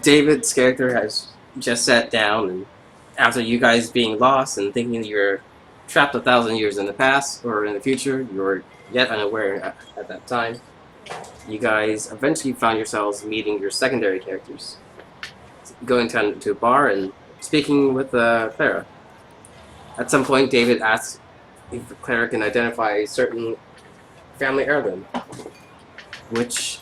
David's character has just sat down, and after you guys being lost and thinking you're trapped 1,000 years in the past or in the future, you're yet unaware at that time. You guys eventually found yourselves meeting your secondary characters, going to a bar and speaking with Clara. At some point, David asks if Clara can identify a certain family heirloom, which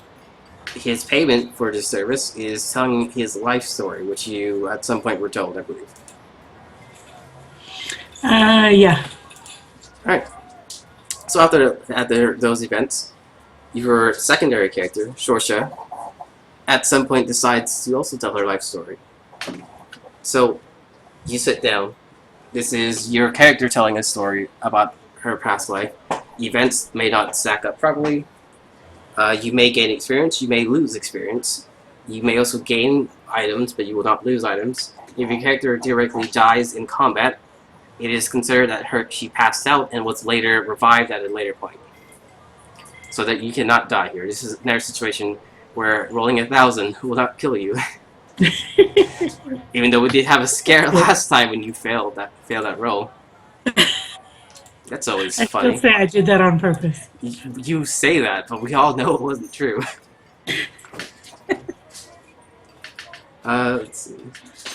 his payment for this service is telling his life story, which you at some point were told, I believe. Yeah. All right. So after those events, your secondary character, Sorchia, at some point decides to also tell her life story. So you sit down. This is your character telling a story about her past life. Events may not stack up properly. You may gain experience. You may lose experience. You may also gain items, but you will not lose items. If your character theoretically dies in combat, it is considered that she passed out and was later revived at a later point. So that you cannot die here. This is another situation where rolling 1,000 will not kill you. Even though we did have a scare last time when you failed that roll. That's always I funny. still say I did that on purpose. You say that, but we all know it wasn't true. Let's see.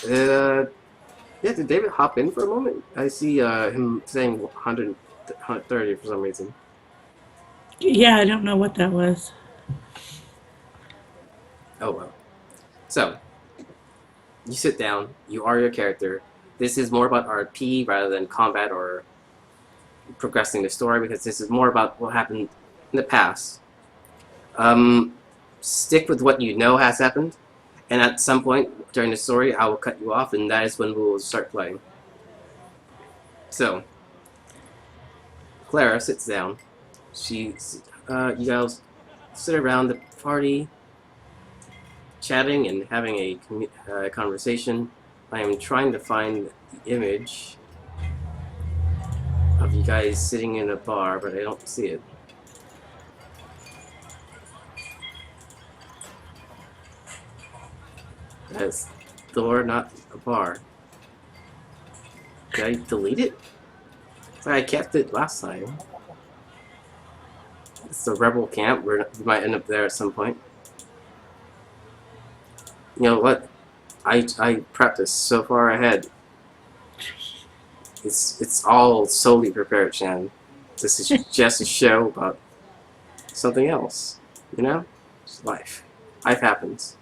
Yeah, did David hop in for a moment? I see him saying 130 for some reason. Yeah, I don't know what that was. Oh well. So, you sit down, you are your character. This is more about RP rather than combat or progressing the story, because this is more about what happened in the past. Stick with what you know has happened, and at some point during the story, I will cut you off, and that is when we will start playing. So, Clara sits down. You guys sit around the party, chatting and having a conversation. I am trying to find the image of you guys sitting in a bar, but I don't see it. That's the door, not a bar. Did I delete it? I kept it last time. It's the rebel camp. We might end up there at some point. You know what? I prepped this so far ahead. It's all solely prepared, Shannon. This is just a show about something else. You know? It's life. Life happens.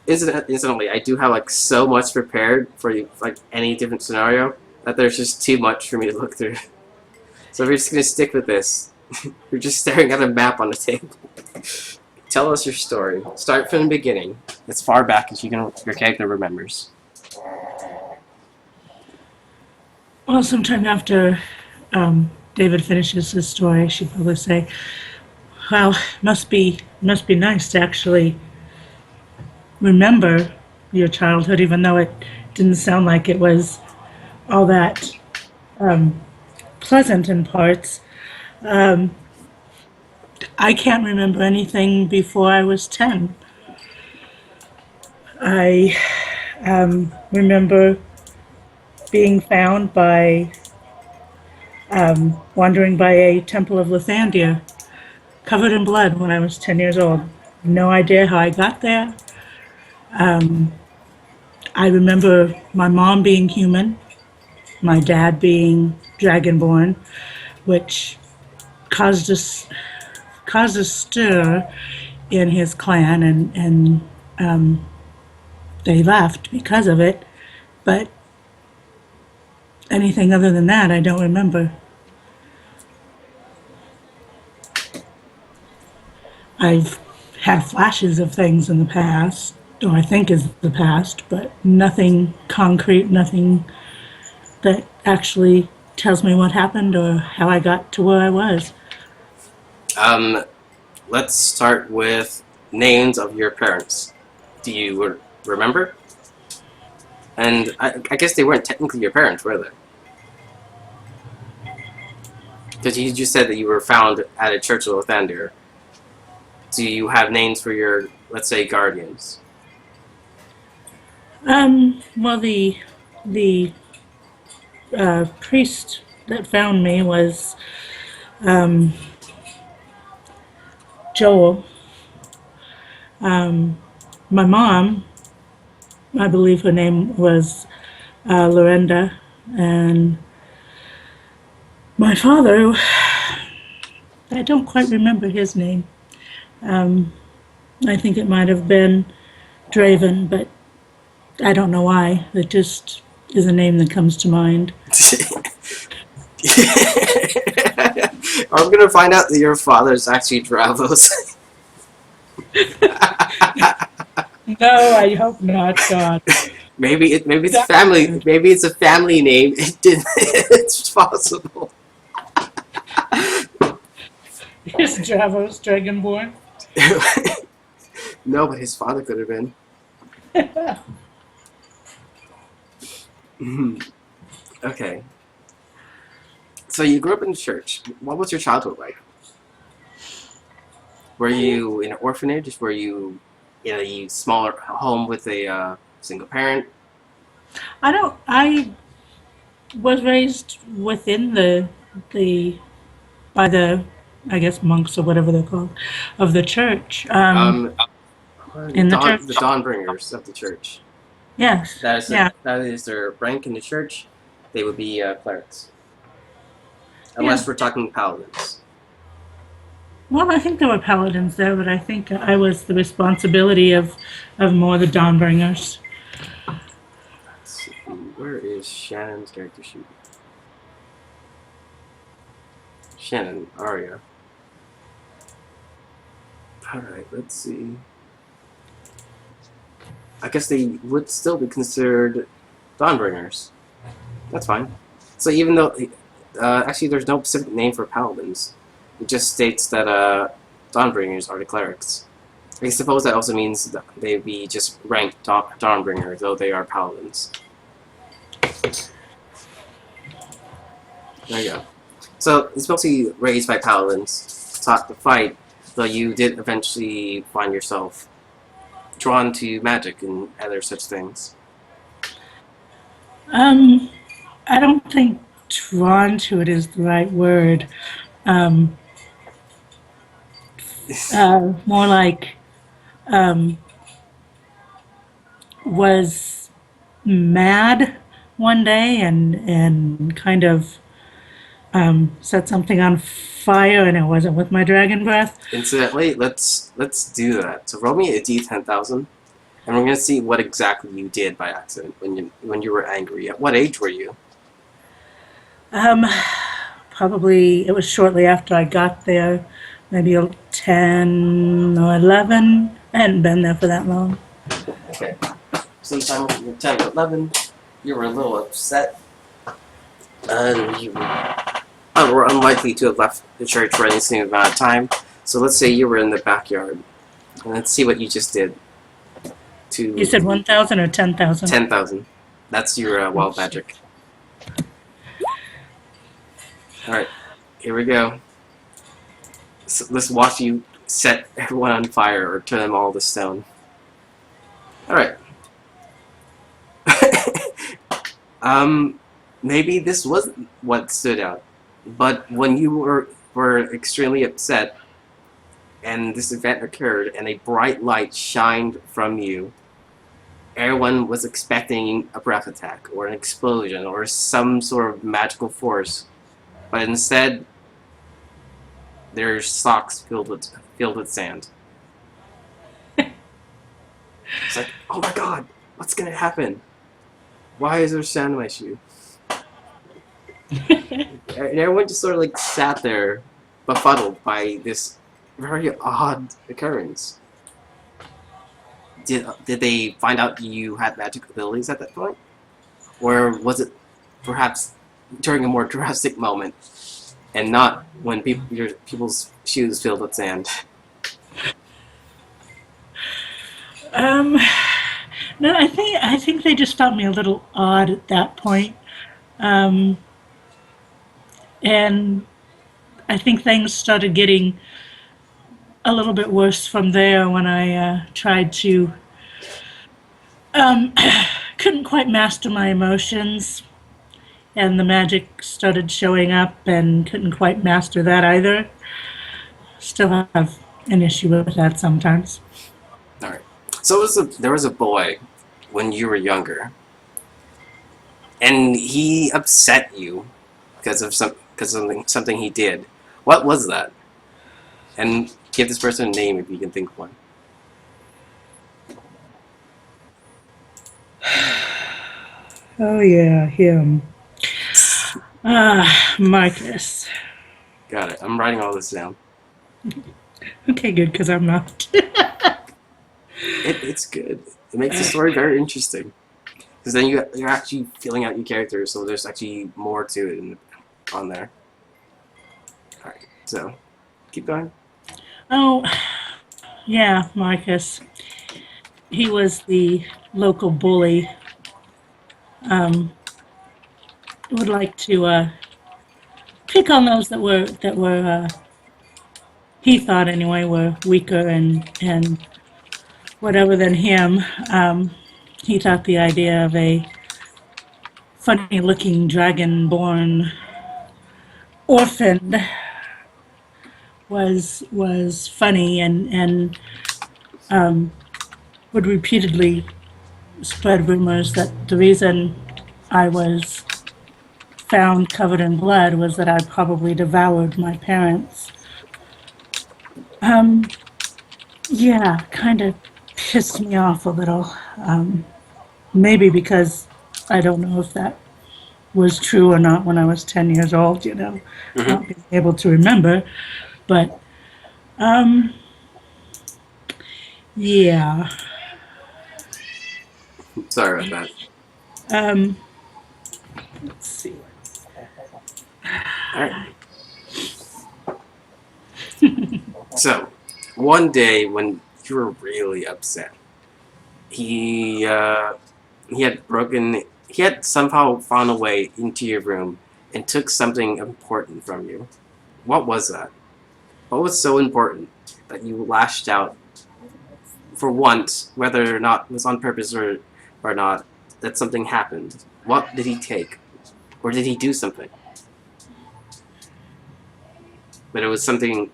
Incidentally, I do have like so much prepared for you, like any different scenario, that there's just too much for me to look through. So we're just gonna stick with this. You're just staring at a map on the table. Tell us your story. Start from the beginning, as far back as your character remembers. Well, sometime after David finishes his story, I should probably say, "Well, must be nice to actually remember your childhood, even though it didn't sound like it was all that pleasant in parts. I can't remember anything before I was 10. I remember being found by wandering by a temple of Lathandia, covered in blood when I was 10 years old. No idea how I got there. I remember my mom being human, my dad being dragonborn, which caused a stir in his clan, and they left because of it. But anything other than that, I don't remember. I've had flashes of things in the past, or I think is the past, but nothing concrete, nothing that actually tells me what happened or how I got to where I was. Let's start with names of your parents. Do you remember? And I guess they weren't technically your parents, were they? Because you just said that you were found at a church of Lathandir. Do you have names for your, let's say, guardians? Well, the priest that found me was Joel. My mom, I believe her name was Lorenda, and my father, I don't quite remember his name. I think it might have been Draven, but I don't know why. It just is a name that comes to mind. I'm gonna find out that your father's actually Dravos. No, I hope not, God. Maybe it's That family. Maybe it's a family name. It did. It's possible. is Dravos Dragonborn. No, but his father could have been. Okay. So you grew up in the church. What was your childhood like? Were you in an orphanage? Were you in a smaller home with a single parent? I don't. I was raised within the by the, I guess, monks or whatever they're called, of the church. Um, In the the church. Dawnbringers of the church. Yes. Yeah. That is their rank in the church. They would be clerics, Yeah. unless we're talking paladins. Well, I think there were paladins there, but I think I was the responsibility of more the Dawnbringers. Let's see, where is Shannon's character sheet? Shannon, Arya. Alright, let's see. I guess they would still be considered Dawnbringers. That's fine. So even though, actually there's no specific name for paladins. It just states that Dawnbringers are the clerics. I suppose that also means that they'd be just ranked Dawnbringer, though they are paladins. There you go. So, it's mostly raised by paladins, taught to fight, though you did eventually find yourself drawn to magic and other such things. I don't think drawn to it is the right word. Um, More like was mad one day and kind of set something on fire, and it wasn't with my dragon breath. Incidentally, let's do that. So roll me a d10,000, and we're gonna see what exactly you did by accident when you were angry. At what age were you? Um, Probably it was shortly after I got there, maybe 10 or 11. I hadn't been there for that long. Okay. Sometime when you were 10 or 11, you were a little upset, and you were unlikely to have left the church for any single amount of time. So let's say you were in the backyard, and let's see what you just did. To You said 1,000 or 10,000? 10,000. That's your wild magic. Alright, here we go. So let's watch you set everyone on fire or turn them all to stone. Alright. Maybe this wasn't what stood out, but when you were extremely upset and this event occurred and a bright light shined from you, everyone was expecting a breath attack or an explosion or some sort of magical force, but instead their socks filled with sand. It's like, oh my god, what's gonna happen? Why is there sand in my shoe? And everyone just sort of like sat there, befuddled by this very odd occurrence. Did they find out you had magic abilities at that point? Or was it perhaps during a more drastic moment and not when people's shoes filled with sand? Um, no, I think they just found me a little odd at that point. Um, and I think things started getting a little bit worse from there when I tried to, um, couldn't quite master my emotions, and the magic started showing up, and couldn't quite master that either. Still have an issue with that sometimes. All right. So there was a boy when you were younger, and he upset you because something he did. What was that? And give this person a name if you can think of one. Oh yeah, him. Marcus. Got it. I'm writing all this down. Okay, good, because I'm not. It's good. It makes the story very interesting because then you're actually filling out your character, so there's actually more to it on there. All right. So keep going. Oh, yeah, Marcus. He was the local bully. Would like to pick on those that were he thought anyway were weaker and whatever than him. He thought the idea of a funny looking dragon born orphan was funny and would repeatedly spread rumors that the reason I was found covered in blood was that I probably devoured my parents. Yeah, kind of pissed me off a little. Maybe because I don't know if that was true or not when I was 10 years old, Mm-hmm. not being able to remember. But yeah, Sorry about that. let's see. All right. So one day when you were really upset, he uh, he had broken. He had somehow found a way into your room and took something important from you. What was that? What was so important that you lashed out for once, whether or not it was on purpose or not, that something happened? What did he take? Or did he do something? But it was something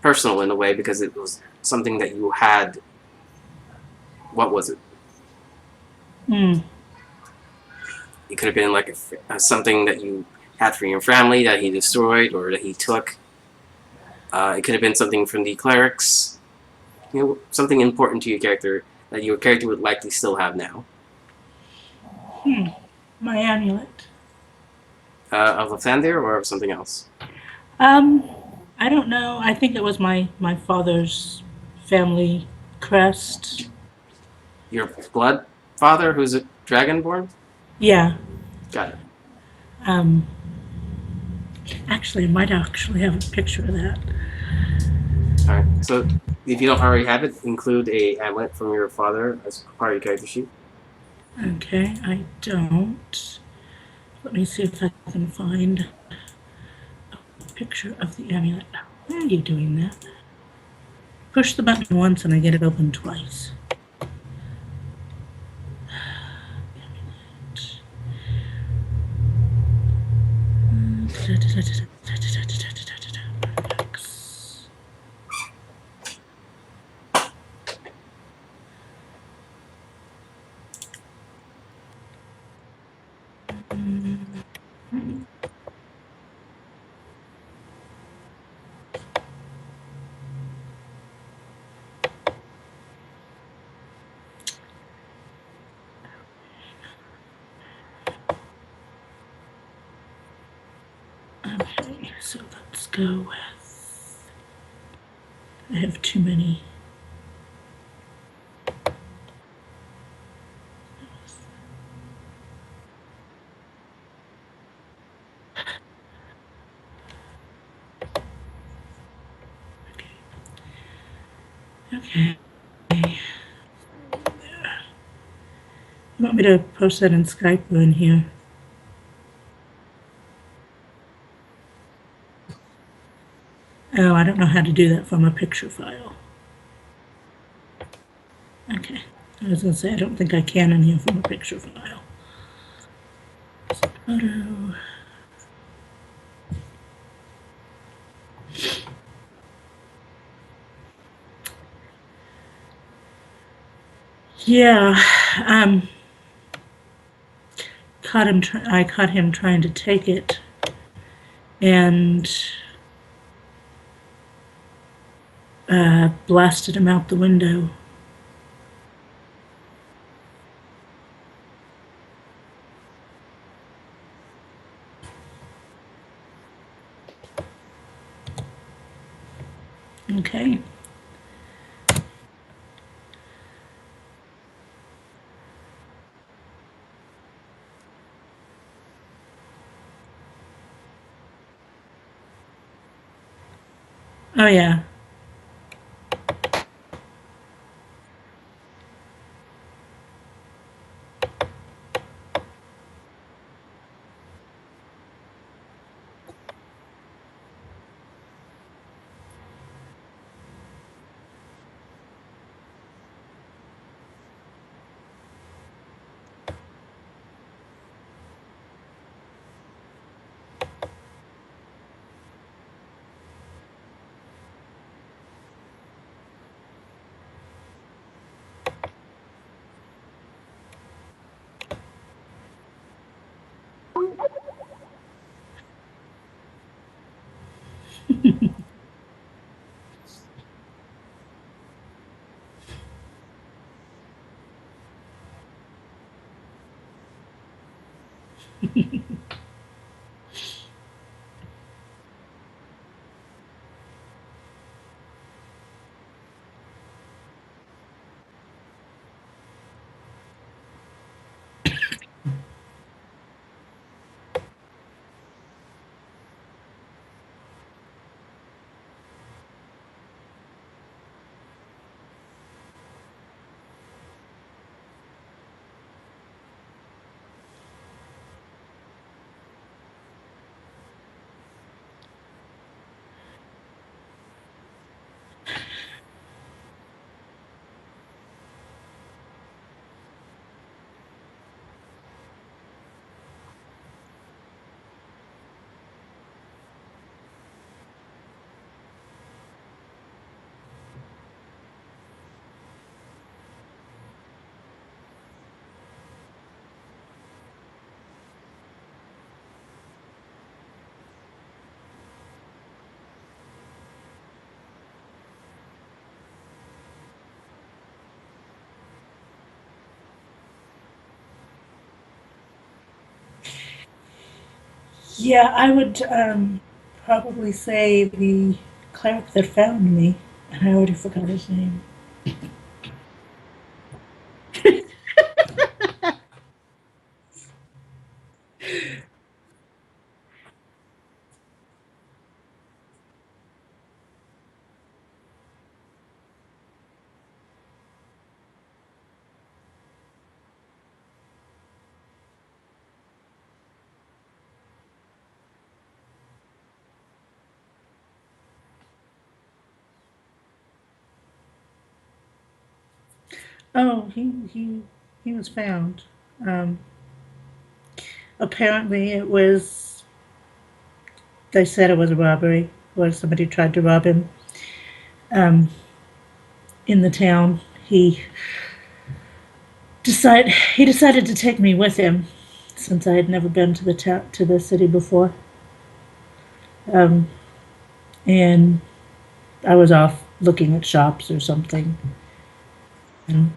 personal in a way because it was something that you had. What was it? Hmm. It could have been like something that you had from your family that he destroyed or that he took. It could have been something from the clerics. Something important to your character that your character would likely still have now. My amulet. Of Lathander or of something else? Um, I don't know. I think it was my father's family crest. Your blood father, who's a dragonborn? Yeah. Got it. Um, actually, I might actually have a picture of that. All right. So if you don't already have it, include a amulet from your father as part of your character sheet. Okay, I don't. Let me see if I can find a picture of the amulet. Why are you doing that? Push the button once and I get it open twice. Okay, so let's go with. I have too many. Okay. You want me to post that in Skype or in here? Oh, I don't know how to do that from a picture file. Okay. I was going to say, I don't think I can in here from a picture file. Photo. Yeah, um, I caught him trying to take it, and blasted him out the window. Okay. Oh yeah. Yeah, I would probably say the cleric that found me, and I already forgot his name. Oh, he was found. Um, Apparently, it was. They said it was a robbery, where somebody tried to rob him in the town. He decided to take me with him, since I had never been to the city before, and I was off looking at shops or something. And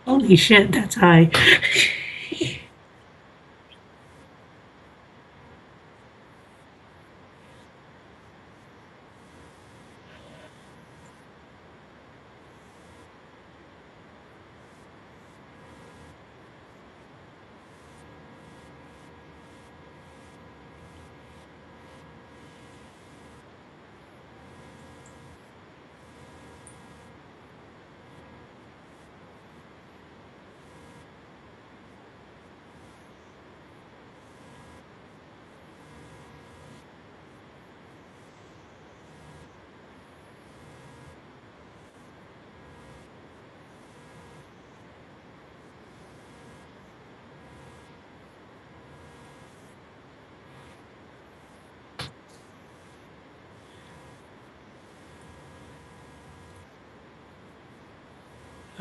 holy shit, that's high.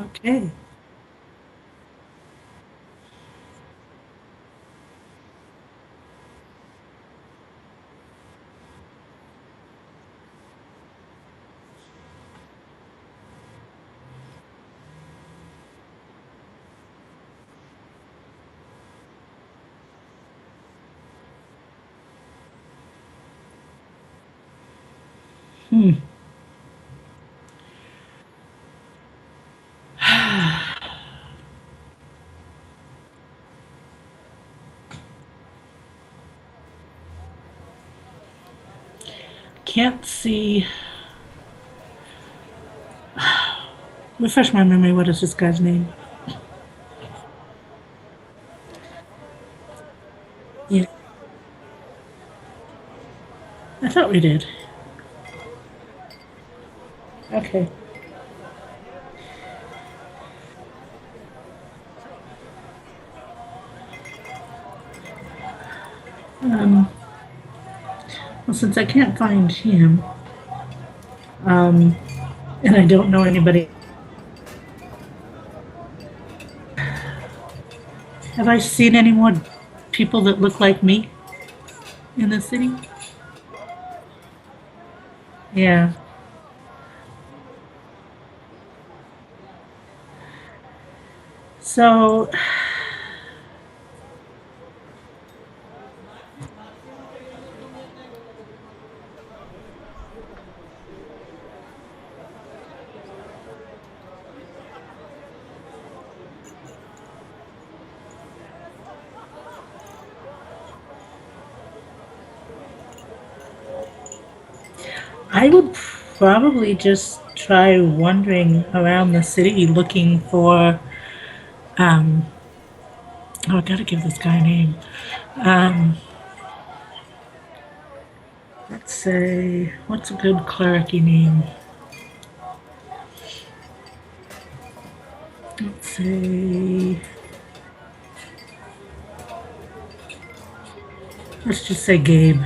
Okay. Hmm. Can't see. Refresh my memory. What is this guy's name? Yeah, I thought we did. Okay. Um, well, since I can't find him, and I don't know anybody, have I seen any more people that look like me in the city? Yeah. So I would probably just try wandering around the city looking for. Um, oh, I gotta give this guy a name. Um, let's say, what's a good clericy name? Let's say, let's just say Gabe.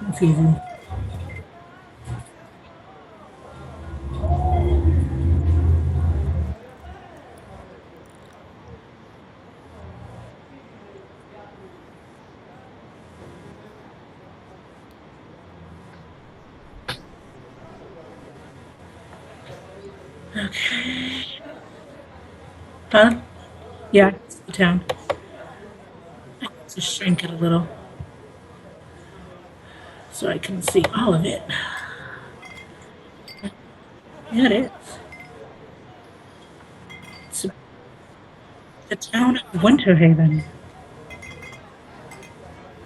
That's easy. Huh? Yeah, it's the town. Just shrink it a little so I can see all of it. Yeah, it is. It's the town of Winter Haven.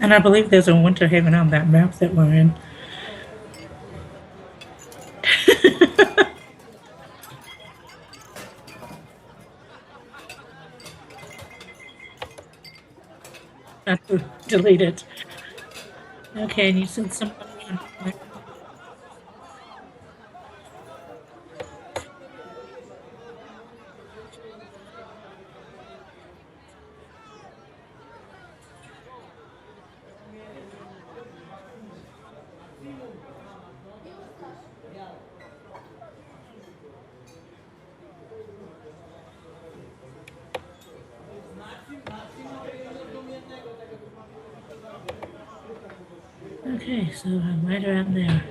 And I believe there's a Winter Haven on that map that we're in. Not to delete it. Okay, and you said somebody on. Okay, so I'm right around there.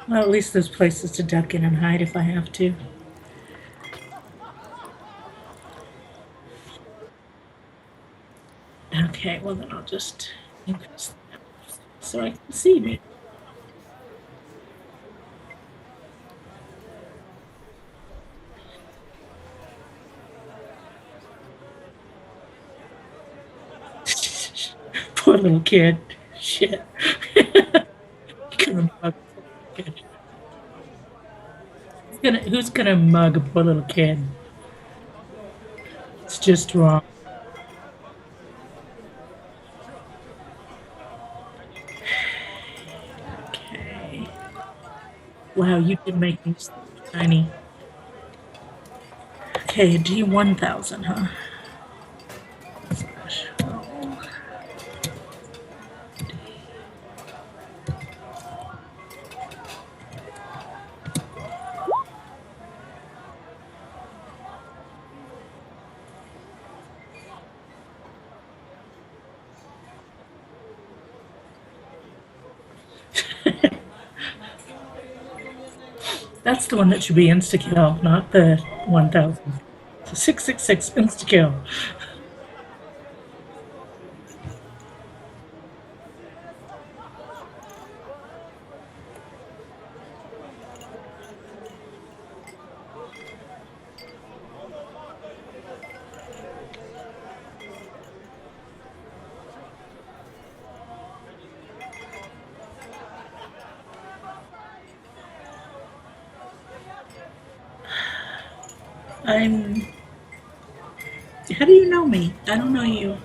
Well, at least there's places to duck in and hide if I have to. Okay, well then I'll just increase that so I can see me. Poor little kid. Shit. Gonna mug a kid. Who's gonna mug a poor little kid? It's just wrong. Okay. Wow, you did make me so tiny. Okay, D1000, huh? Slash roll. That's the one that should be insta kill, not the 1000. So 666 insta kill. I'm. How do you know me? I don't know you.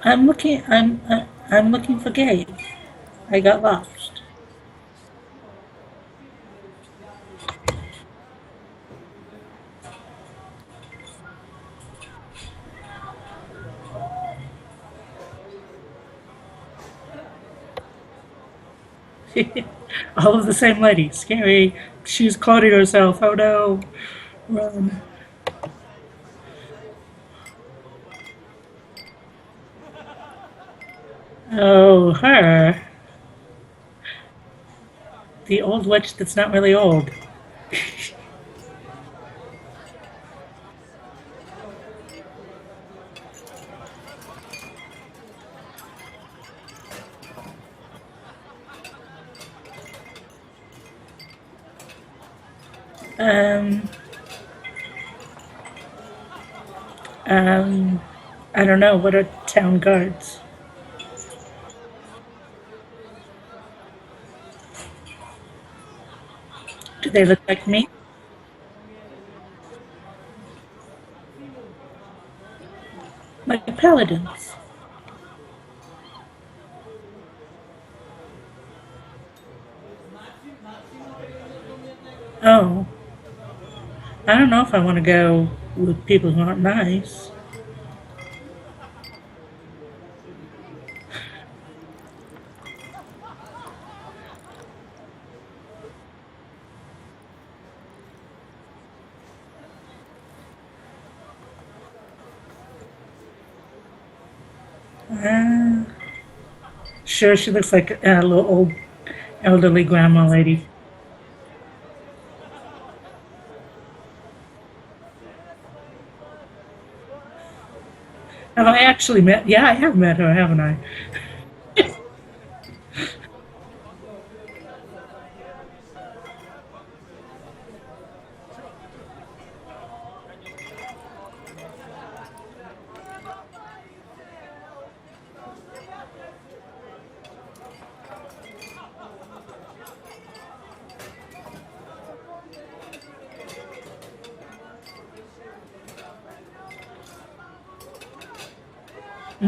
I'm looking. I'm looking for Gabe. I got lost. All of the same lady. Scary. She's cloning herself. Oh no. Run. Oh, her. The old witch that's not really old. Um, um, I don't know. What are town guards? Do they look like me? Like paladins. Oh, I don't know if I want to go with people who aren't nice. Uh, sure, she looks like a little old elderly grandma lady. Have I actually met? Yeah, I have met her, haven't I?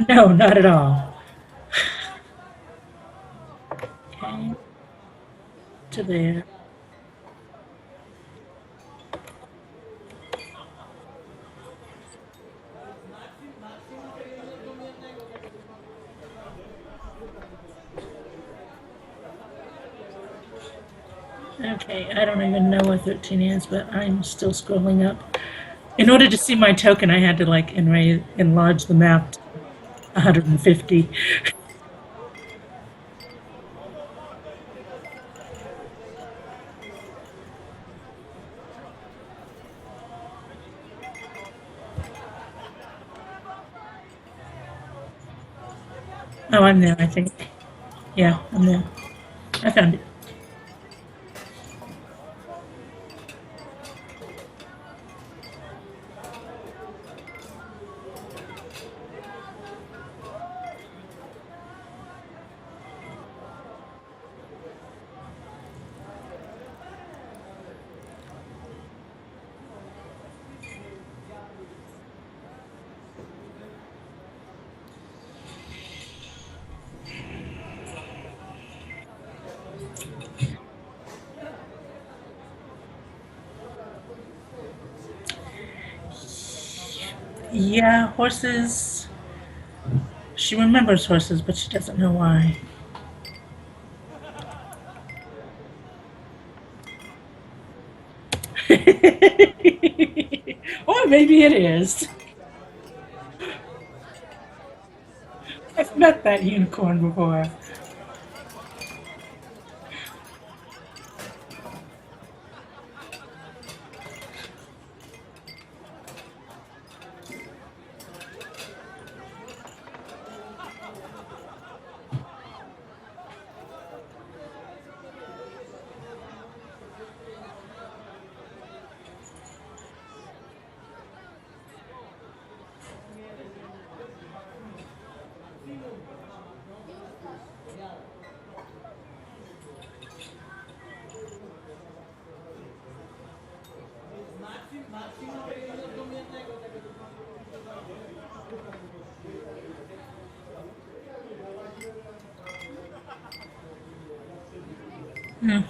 No, not at all. Okay, to there. Okay, I don't even know what 13 is, but I'm still scrolling up. In order to see my token, I had to like enlarge the map to 150. Oh, I'm there, I think. Yeah, I'm there. I found it. Yeah, horses. She remembers horses, but she doesn't know why. Oh, Maybe it is. I've met that unicorn before.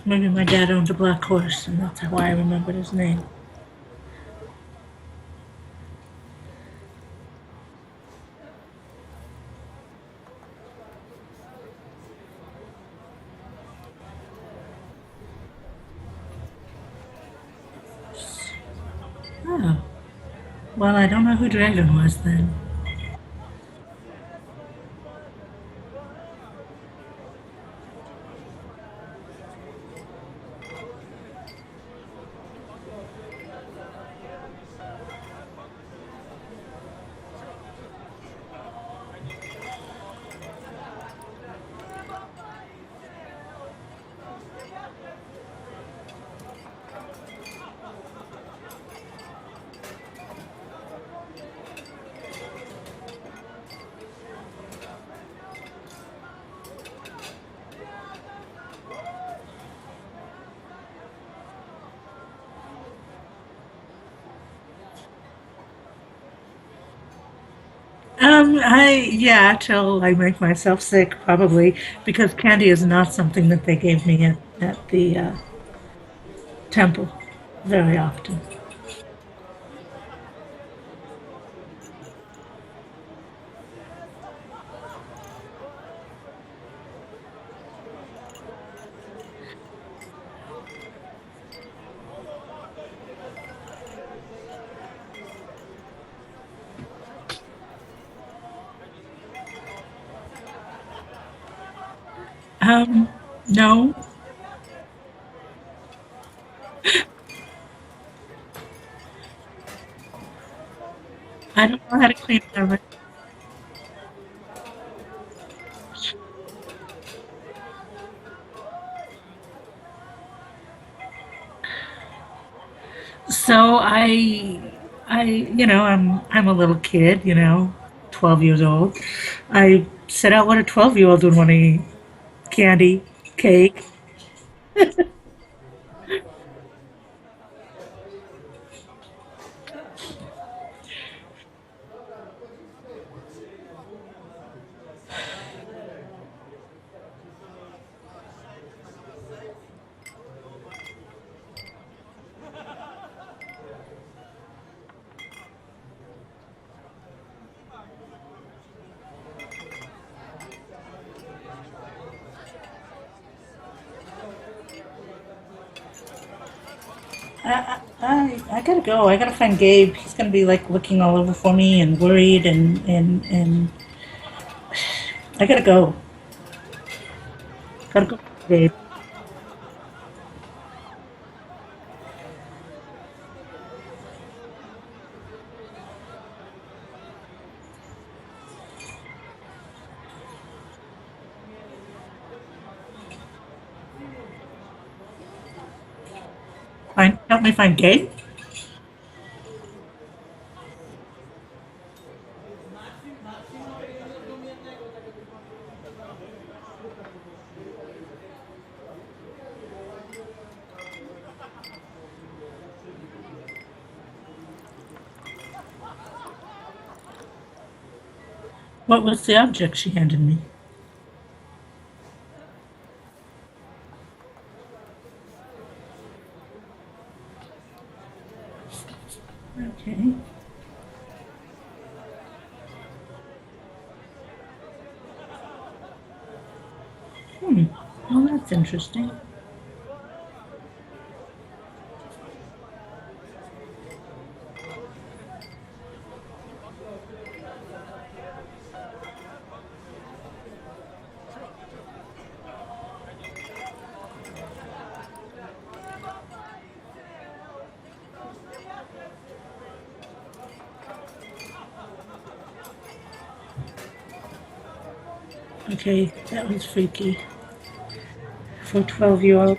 Maybe my dad owned a black horse, and that's why I remembered his name. Oh, well, I don't know who Dragon was then. Yeah, till I make myself sick, probably, because candy is not something that they gave me at the temple very often. No, I don't know how to clean them. So I'm a little kid, 12 years old. I set out what a 12-year-old would want to eat: candy, cake. I gotta go. I gotta find Gabe. He's gonna be like looking all over for me and worried, and I gotta go. Gotta go, Gabe. Help me find Gabe. What was the object she handed me? Okay. Well, that's interesting. Okay, that was freaky for a 12-year-old.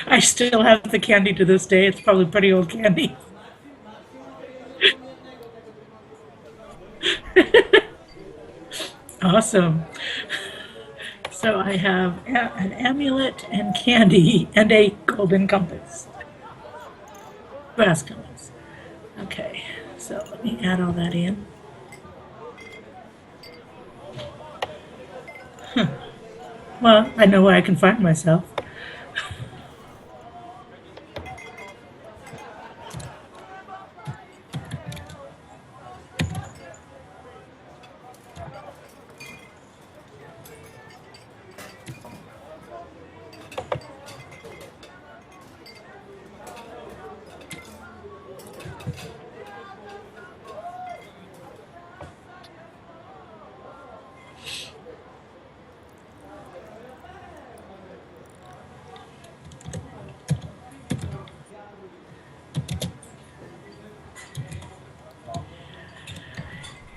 I still have the candy to this day. It's probably pretty old candy. Awesome. So I have an amulet and candy and a golden compass. Brass compass. Okay, so let me add all that in. Well, I know where I can find myself.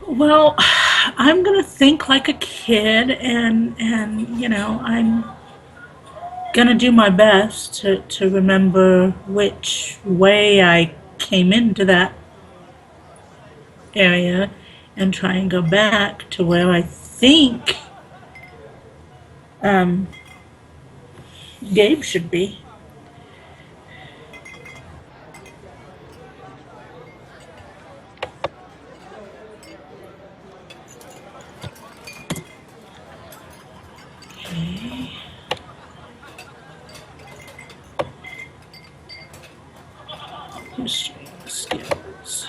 Well, I'm gonna think like a kid, and I'm gonna do my best to remember which way I came into that area, and try and go back to where I think um, Gabe should be. Okay. History skills.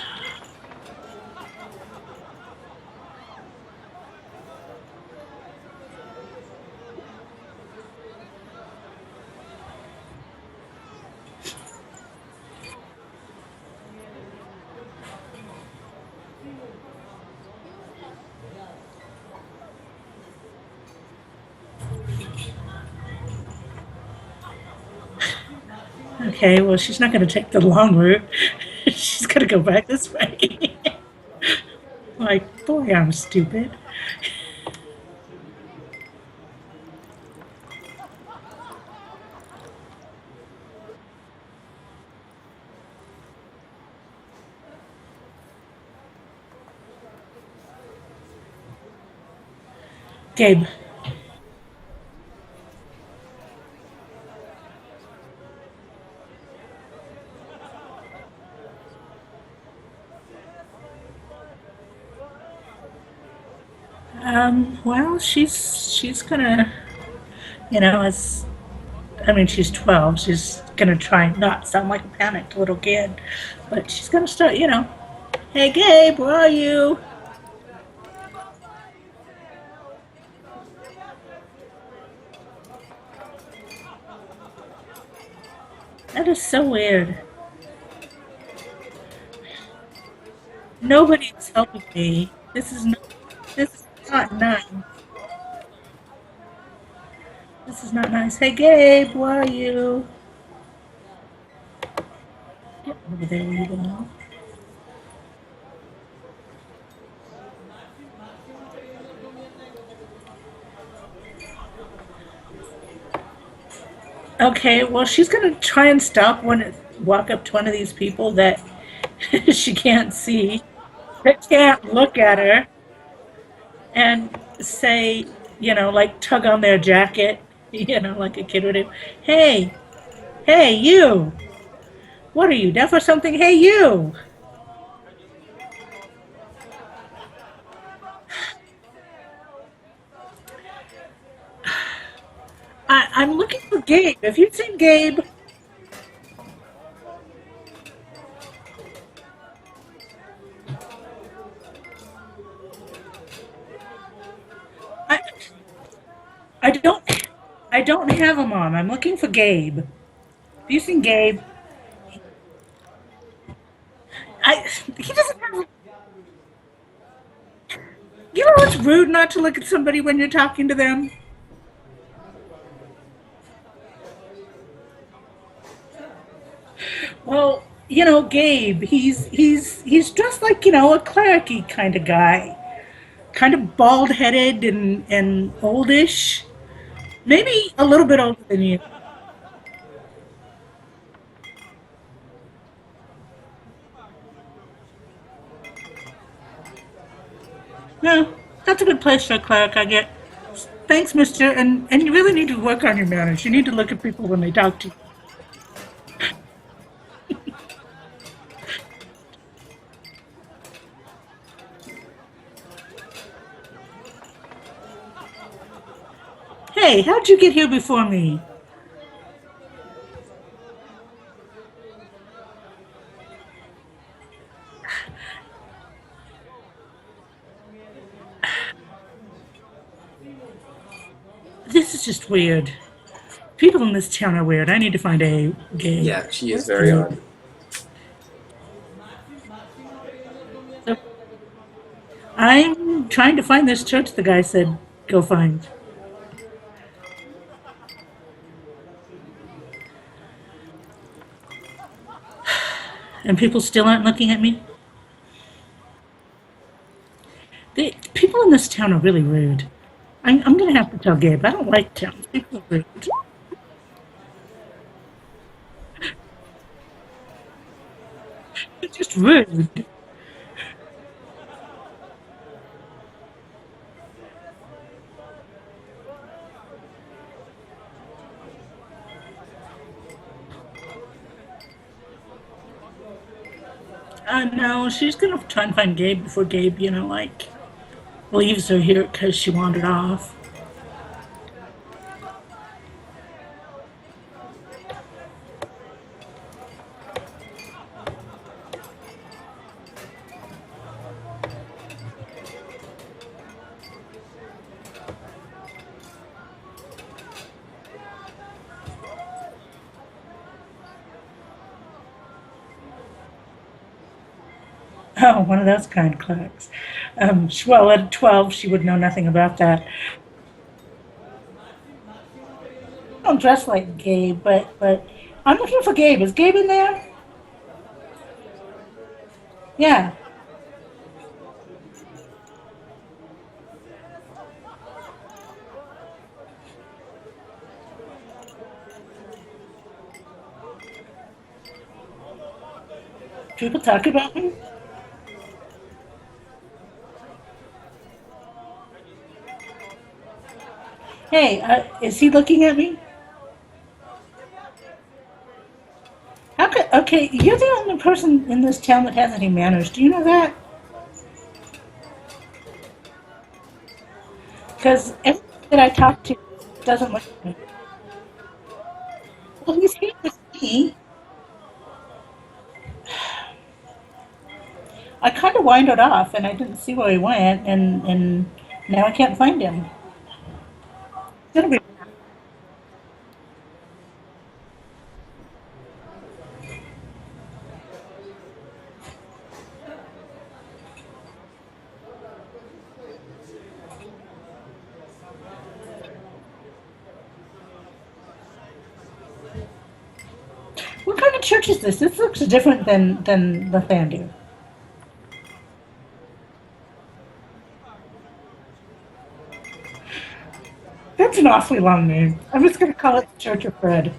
Okay, well, she's not going to take the long route. She's going to go back this way. Like, boy, I'm stupid. Gabe. Well, she's gonna, as I mean, she's 12. She's gonna try and not sound like a panicked little kid, but she's gonna start, hey, Gabe, where are you? That is so weird. Nobody's helping me. This is not nice. This is not nice. Hey, Gabe, where are you? Get over there, you belong. Okay, well, she's gonna try and walk up to one of these people that she can't see, that can't look at her, and say, like tug on their jacket, like a kid would do. Hey, hey, you! What are you, deaf or something? Hey, you! I'm looking for Gabe. If you've seen Gabe, I, I don't, I don't have him on. I'm looking for Gabe. Have you seen Gabe? He doesn't have. You know it's rude not to look at somebody when you're talking to them. Well, Gabe, he's dressed like, a clericy kind of guy. Kind of bald headed and oldish. Maybe a little bit older than you. No, that's a good place for a cleric, I get. Thanks, mister. And you really need to work on your manners. You need to look at people when they talk to you. Hey, how'd you get here before me? This is just weird. People in this town are weird. I need to find a Gabe. Yeah, she is Where's very Gabe? odd. So I'm trying to find this church the guy said go find. And people still aren't looking at me. People in this town are really rude. I'm going to have to tell Gabe. I don't like towns. People are rude. They're just rude. No, she's going to try and find Gabe before Gabe, leaves her here because she wandered off. Oh, one of those kind clerks. Well, at 12, she would know nothing about that. I don't dress like Gabe, but I'm looking for Gabe. Is Gabe in there? Yeah. People talk about me. Hey, is he looking at me? How could? Okay, you're the only person in this town that has any manners. Do you know that? Because everyone that I talk to doesn't look at me. Well, he's here with me. I kind of wandered off, and I didn't see where he went, and now I can't find him. It's gonna be. What kind of church is this? This looks different than Lathandu. That's an awfully long name. I'm just gonna call it the Church of Fred.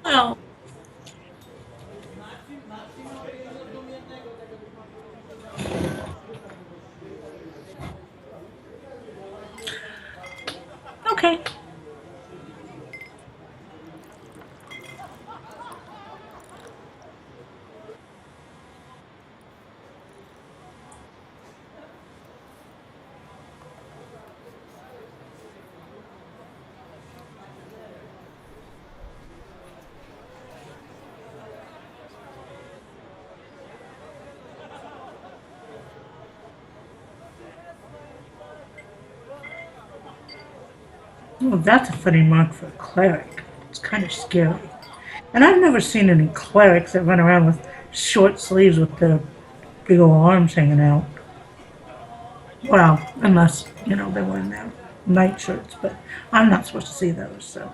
Well, okay. Well, that's a funny mark for a cleric. It's kind of scary. And I've never seen any clerics that run around with short sleeves with their big old arms hanging out. Well, unless, they're wearing their night shirts, but I'm not supposed to see those, so.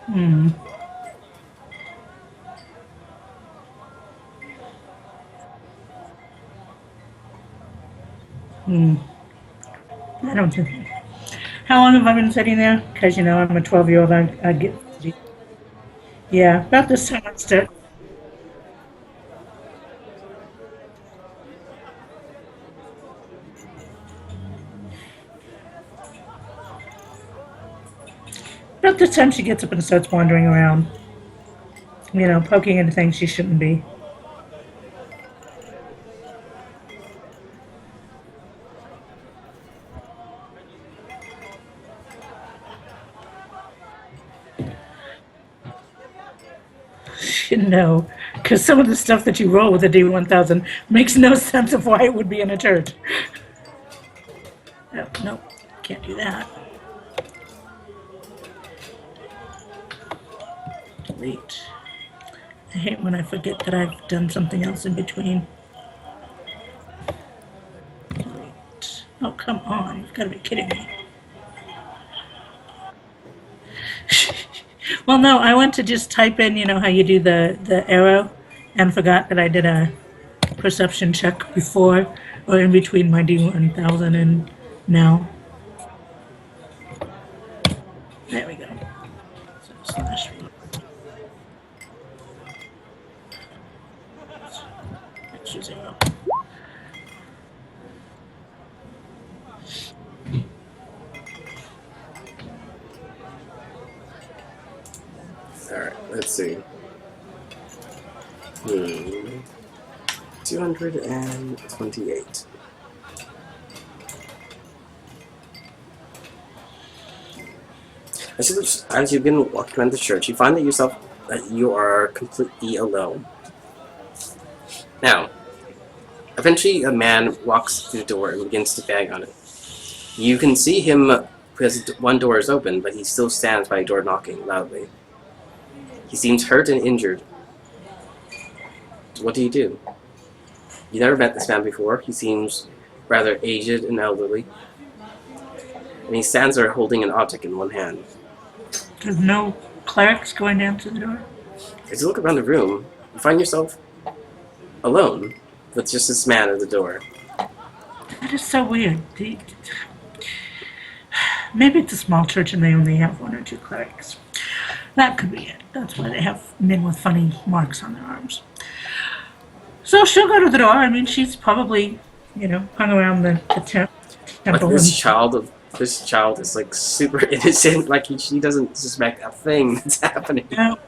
Hmm. Hmm. I don't think. How long have I been sitting there? Because, I'm a 12-year-old. I get. Yeah, about this time I start. About this time she gets up and starts wandering around, poking into things she shouldn't be. No, because some of the stuff that you roll with a D1000 makes no sense of why it would be in a church. No, nope, can't do that. Delete. I hate when I forget that I've done something else in between. Delete. Oh, come on, you've got to be kidding me. Well, no, I went to just type in, how you do the arrow, and forgot that I did a perception check before or in between my D1000 and now. There we go. So slash extra 0. Alright, let's see. 228. As you've been walking around the church, you find that you are completely alone. Now, eventually a man walks through the door and begins to bang on it. You can see him because one door is open, but he still stands by the door knocking loudly. He seems hurt and injured. What do? You never met this man before. He seems rather aged and elderly. And he stands there holding an object in one hand. There's no clerics going down to the door? As you look around the room, you find yourself alone with just this man at the door. That is so weird. Maybe it's a small church and they only have one or two clerics. That could be it. That's why they have men with funny marks on their arms. So she'll go to the door. I mean, she's probably, hung around the temple. Like this child is like super innocent. Like she doesn't suspect a thing that's happening. No.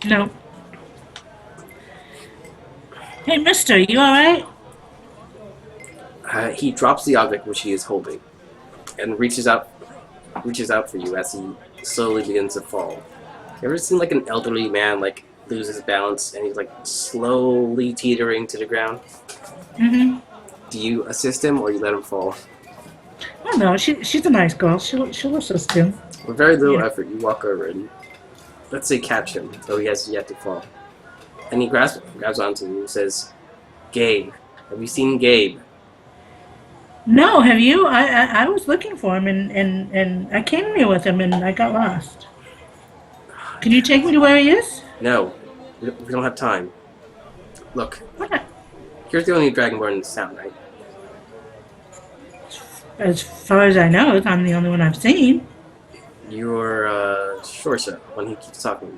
No. Hey, mister, you alright? He drops the object which he is holding and reaches out for you as he slowly begins to fall. You ever seen like an elderly man like lose his balance and he's like slowly teetering to the ground? Mm-hmm. Do you assist him or you let him fall? Oh no, she's a nice girl. She'll assist him. With very little effort, you walk over and let's say catch him, though he has yet to fall. And he grabs onto you and says, "Gabe, have you seen Gabe?" No, have you? I was looking for him and I came here with him and I got lost. Can you take me to where he is? No, we don't have time. Look, What? here's the only dragonborn in this town, right? As far as I know, I'm the only one I've seen. You're Sorchia, when he keeps talking.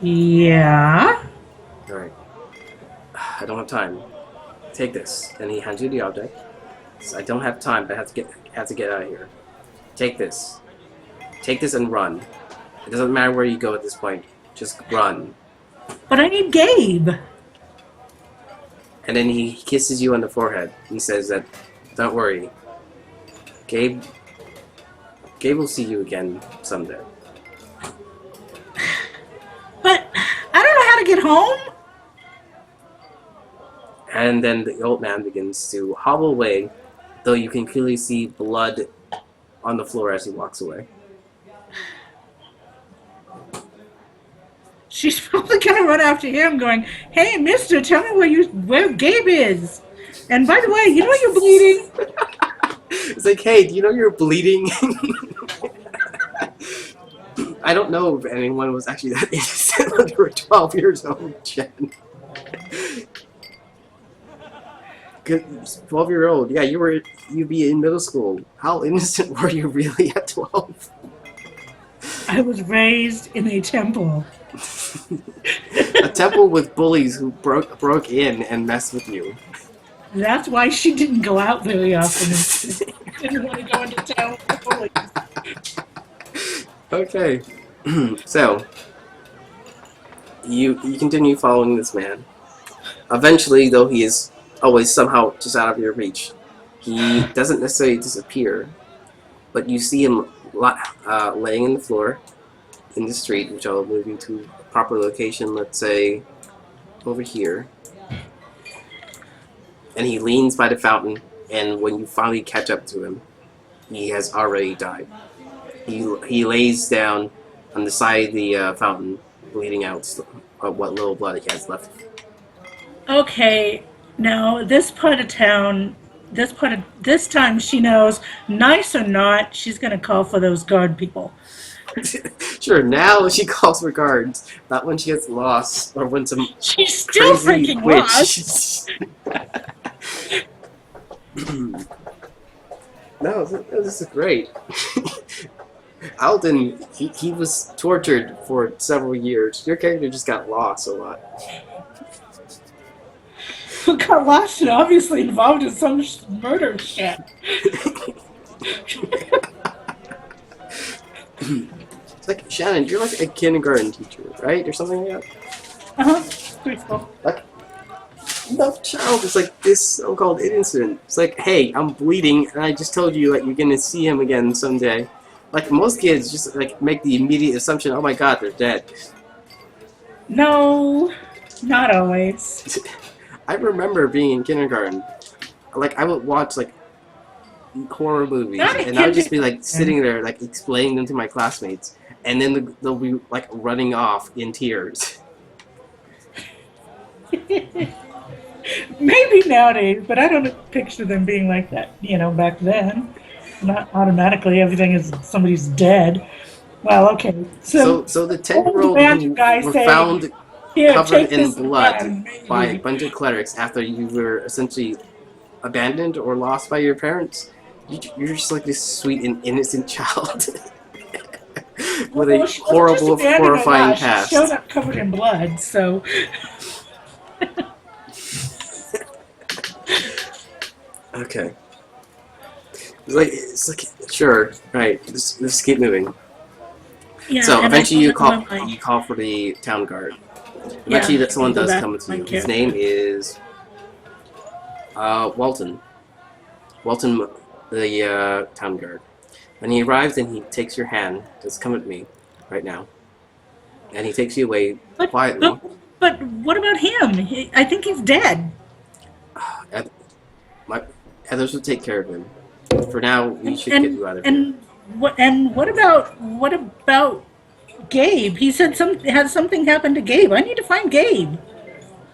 Yeah. Alright. I don't have time. Take this. And he hands you the object. I don't have time, but I have to get out of here. Take this. Take this and run. It doesn't matter where you go at this point. Just run. But I need Gabe. And then he kisses you on the forehead. He says that, don't worry. Gabe Gabe will see you again someday. But I don't know how to get home. And then the old man begins to hobble away, though you can clearly see blood on the floor as he walks away. She's probably gonna run after him, going, "Hey, Mister, tell me where Gabe is. And by the way, you know you're bleeding." It's like, hey, do you know you're bleeding? I don't know if anyone was actually that innocent when they were 12 years old, Jen. 12-year-old, yeah, you'd be in middle school. How innocent were you really at 12? I was raised in a temple. A temple with bullies who broke in and messed with you. That's why she didn't go out very often. Didn't want to go into town with the bullies. Okay, so you continue following this man. Eventually, though he is always somehow just out of your reach, he doesn't necessarily disappear, but you see him laying on the floor in the street, which I'll move you to a proper location, let's say over here. And he leans by the fountain, and when you finally catch up to him, he has already died. He lays down on the side of the fountain, bleeding out what little blood he has left. Okay, now this part of town, this time she knows, nice or not, she's gonna call for those guard people. Sure, now she calls for guards, not when she gets lost or when some She's still crazy freaking witch. lost. No, this is great. Alden, he was tortured for several years. Your character just got lost a lot. Who got lost and obviously involved in some murder shit. It's like, Shannon, you're like a kindergarten teacher, right? Or something like that? Preschool. Like, no child is like this so-called innocent. It's like, hey, I'm bleeding, and I just told you that you're gonna see him again someday. Like, most kids just like make the immediate assumption, oh my god, they're dead. No, not always. I remember being in kindergarten. Like, I would watch like horror movies, and I would just be like sitting there, like explaining them to my classmates, and then they'll be like running off in tears. Maybe nowadays, but I don't picture them being like that, back then. Not automatically everything is somebody's dead. Well, okay. So the 10-year-old who were found covered in blood by a bunch of clerics after you were essentially abandoned or lost by your parents, you're just like this sweet and innocent child with a horrible, horrifying past. She showed up covered in blood, so... Okay. It's like sure, right. Let's keep moving. Yeah, so eventually you call for the town guard. Eventually someone does come to you. His name is Walton. Walton, the town guard. When he arrives and he takes your hand, just come with me right now. And he takes you away quietly. But what about him? I think he's dead. Others will take care of him. For now, we should get you out of here. What about Gabe? He said something happened to Gabe. I need to find Gabe.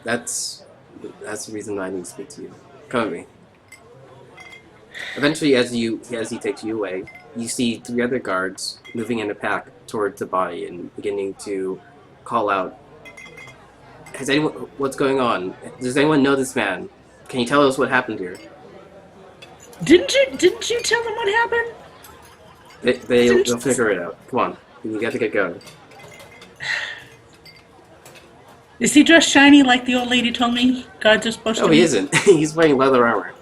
That's the reason I need to speak to you. Come with me. Eventually, as he takes you away, you see 3 other guards moving in a pack towards the body and beginning to call out. What's going on? Does anyone know this man? Can you tell us what happened here? Didn't you tell them what happened? They'll figure it out. Come on, you got to get going. Is he dressed shiny like the old lady told me guards are supposed to be? No, he isn't. He's wearing leather armor.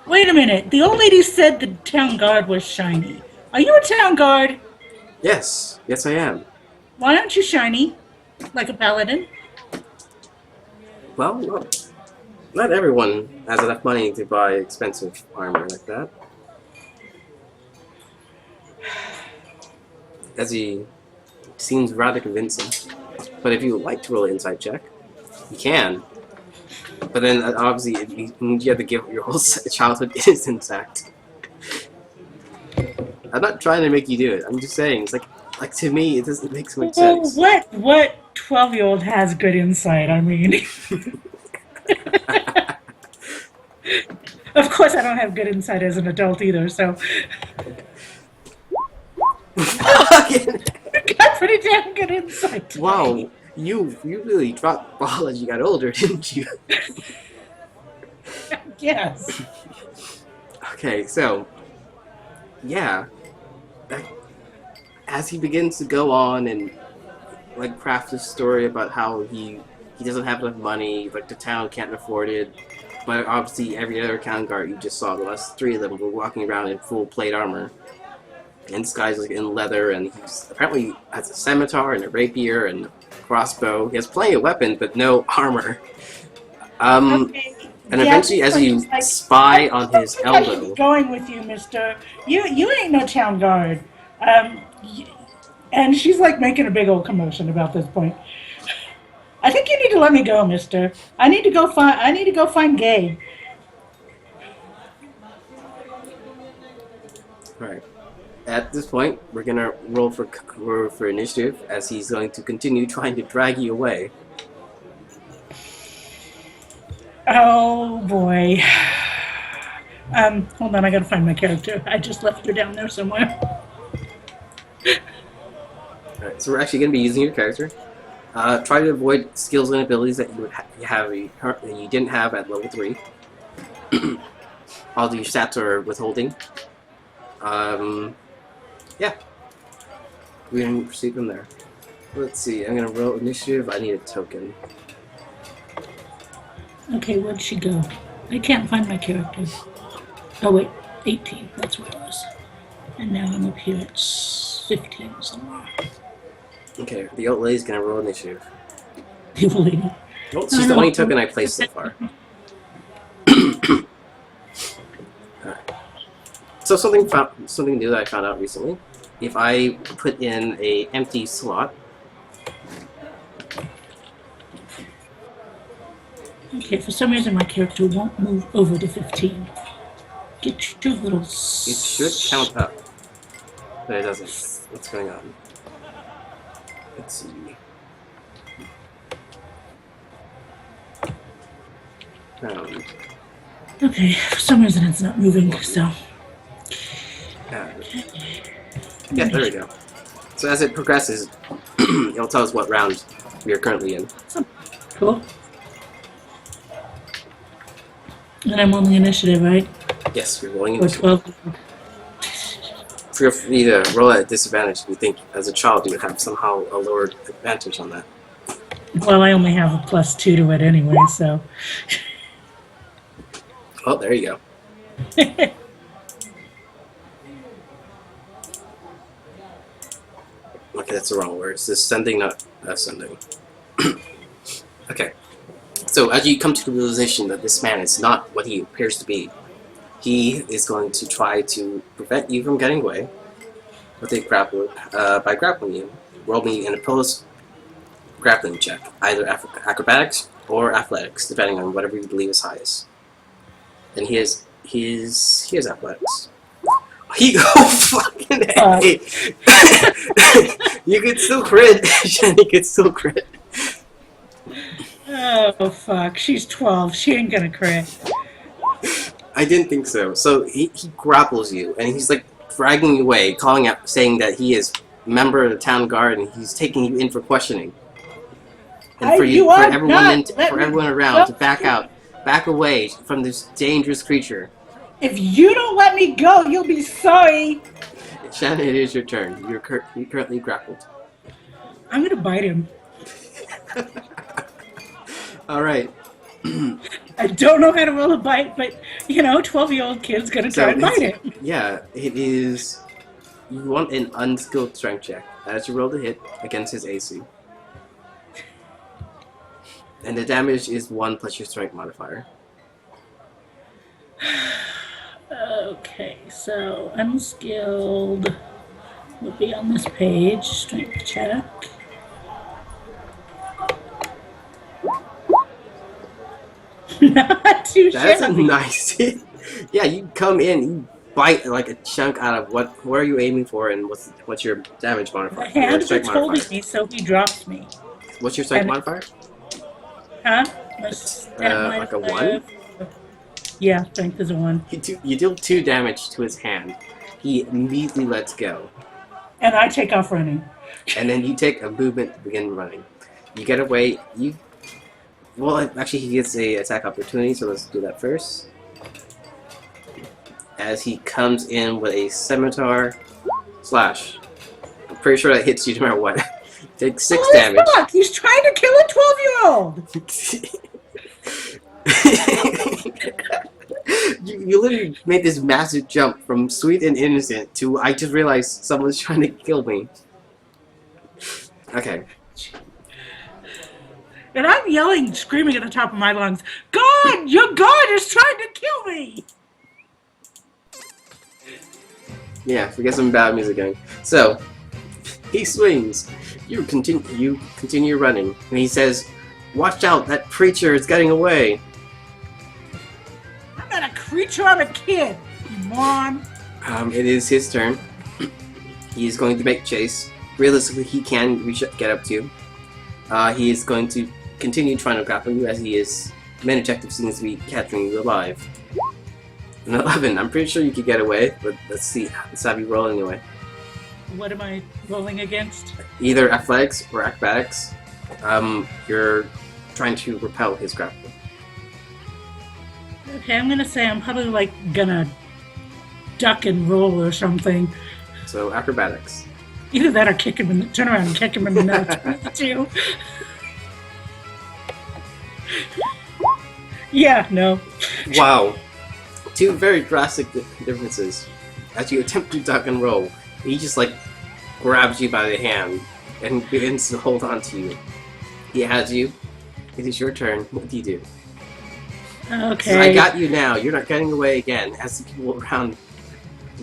Wait a minute. The old lady said the town guard was shiny. Are you a town guard? Yes. Yes, I am. Why aren't you shiny? Like a paladin? Well, not everyone has enough money to buy expensive armor like that. as he seems rather convincing. But if you would like to roll an insight check, you can. But then obviously you have to give your whole childhood is intact. I'm not trying to make you do it. I'm just saying it's like to me it doesn't make so much Well, sense. what 12-year-old has good insight? I mean, of course, I don't have good insight as an adult either. So, I got pretty damn good insight today. Wow, you really dropped the ball as you got older, didn't you? Yes. Okay, so yeah, as he begins to go on and like craft this story about how he doesn't have enough money, like the town can't afford it. But obviously, every other town guard you just saw, the last three of them were walking around in full plate armor, and this guy's like in leather, and he's apparently has a scimitar and a rapier and a crossbow. He has plenty of weapons, but no armor. Okay. And Yeah, eventually, as you spy on I his think I should be elbow, going with you, Mister. You ain't no town guard. And she's like making a big old commotion about this point. I think you need to let me go, Mister. I need to go find Gabe. right. At this point, we're gonna roll for initiative as he's going to continue trying to drag you away. Oh boy. Hold on, I gotta find my character. I just left her down there somewhere. All right, so we're actually gonna be using your character. Try to avoid skills and abilities that you didn't have at level 3. All the stats are withholding. Yeah, we can proceed from there. Let's see. I'm gonna roll initiative. I need a token. Okay, where'd she go? I can't find my character. Oh wait, 18. That's where it was. And now I'm up here at 15 somewhere. Okay, the old lady's gonna roll initiative. The old lady. Well, she's the only token I placed so far. Alright. So something new that I found out recently. If I put in a empty slot, Okay, for some reason my character won't move over to 15. Get your little. it should count up, but it doesn't. What's going on? Let's see. Okay, for some reason it's not moving, so. Yeah, there we go. So as it progresses, it'll tell us what round we are currently in. Cool. And I'm on the initiative, right? Yes, we're rolling Or into 12. Feel free to roll at a disadvantage if you think as a child you would have somehow a lower advantage on that. Well, I only have a +2 to it anyway, so. Oh, there you go. Okay, that's the wrong word. It's descending, not ascending. Okay. So as you come to the realization that this man is not what he appears to be, he is going to try to prevent you from getting away with a by grappling you. Roll me an opposed grappling check, either acrobatics or athletics, depending on whatever you believe is highest. And he has athletics. He fucking A. You could still crit. Jenny could still crit. Oh, fuck. She's 12. She ain't gonna crit. I didn't think so. So he grapples you, and he's like dragging you away, calling out, saying that he is a member of the town guard, and he's taking you in for questioning. And for everyone around to back away from this dangerous creature. If you don't let me go, you'll be sorry. Shannon, it is your turn. You're currently grappled. I'm gonna bite him. All right. I don't know how to roll a bite, but 12-year-old kid's gonna try and bite it. Yeah, it is. You want an unskilled strength check as you roll the hit against his AC, and the damage is 1 plus your strength modifier. Okay, so unskilled. would be on this page. Strength check. Not too That's a shabby. nice hit. Yeah, you come in, you bite like a chunk out of what are you aiming for, and what's your damage The modifier? Your hands are strike holding modifier. me, so he drops me. What's your strike And modifier? huh? My stat Like a 1? modifier. Yeah, strength is a 1. You deal 2 damage to his hand. He immediately lets go. And I take off running. And then you take a movement to begin running. You get away, well, actually he gets a attack opportunity, so let's do that first. As he comes in with a scimitar slash. I'm pretty sure that hits you no matter what. Take 6 Holy damage. fuck! He's trying to kill a 12-year-old! You literally made this massive jump from sweet and innocent to I just realized someone's trying to kill me. Okay. And I'm yelling, screaming at the top of my lungs, God! Your God is trying to kill me! Yeah, we get some bad music going. So, he swings. You continue running. And he says, watch out, that preacher is getting away. I'm not a creature, I'm a kid, you moron. It is his turn. He's going to make chase. Realistically, he can get up to you. He is going to continue trying to grapple you as he is. Main objective seems to be capturing you alive. An 11. I'm pretty sure you could get away, but let's see. Let's have you rolling away. What am I rolling against? Either athletics or acrobatics. You're trying to repel his grapple. Okay, I'm gonna say I'm probably like gonna duck and roll or something. So acrobatics. Either that or kick him in the, turn around and kick him in the nuts too. Yeah, no. Wow. 2 very drastic differences. As you attempt to duck and roll, he just like grabs you by the hand and begins to hold on to you. He has you. It is your turn. What do you do? Okay. So I got you now. You're not getting away again. As the people around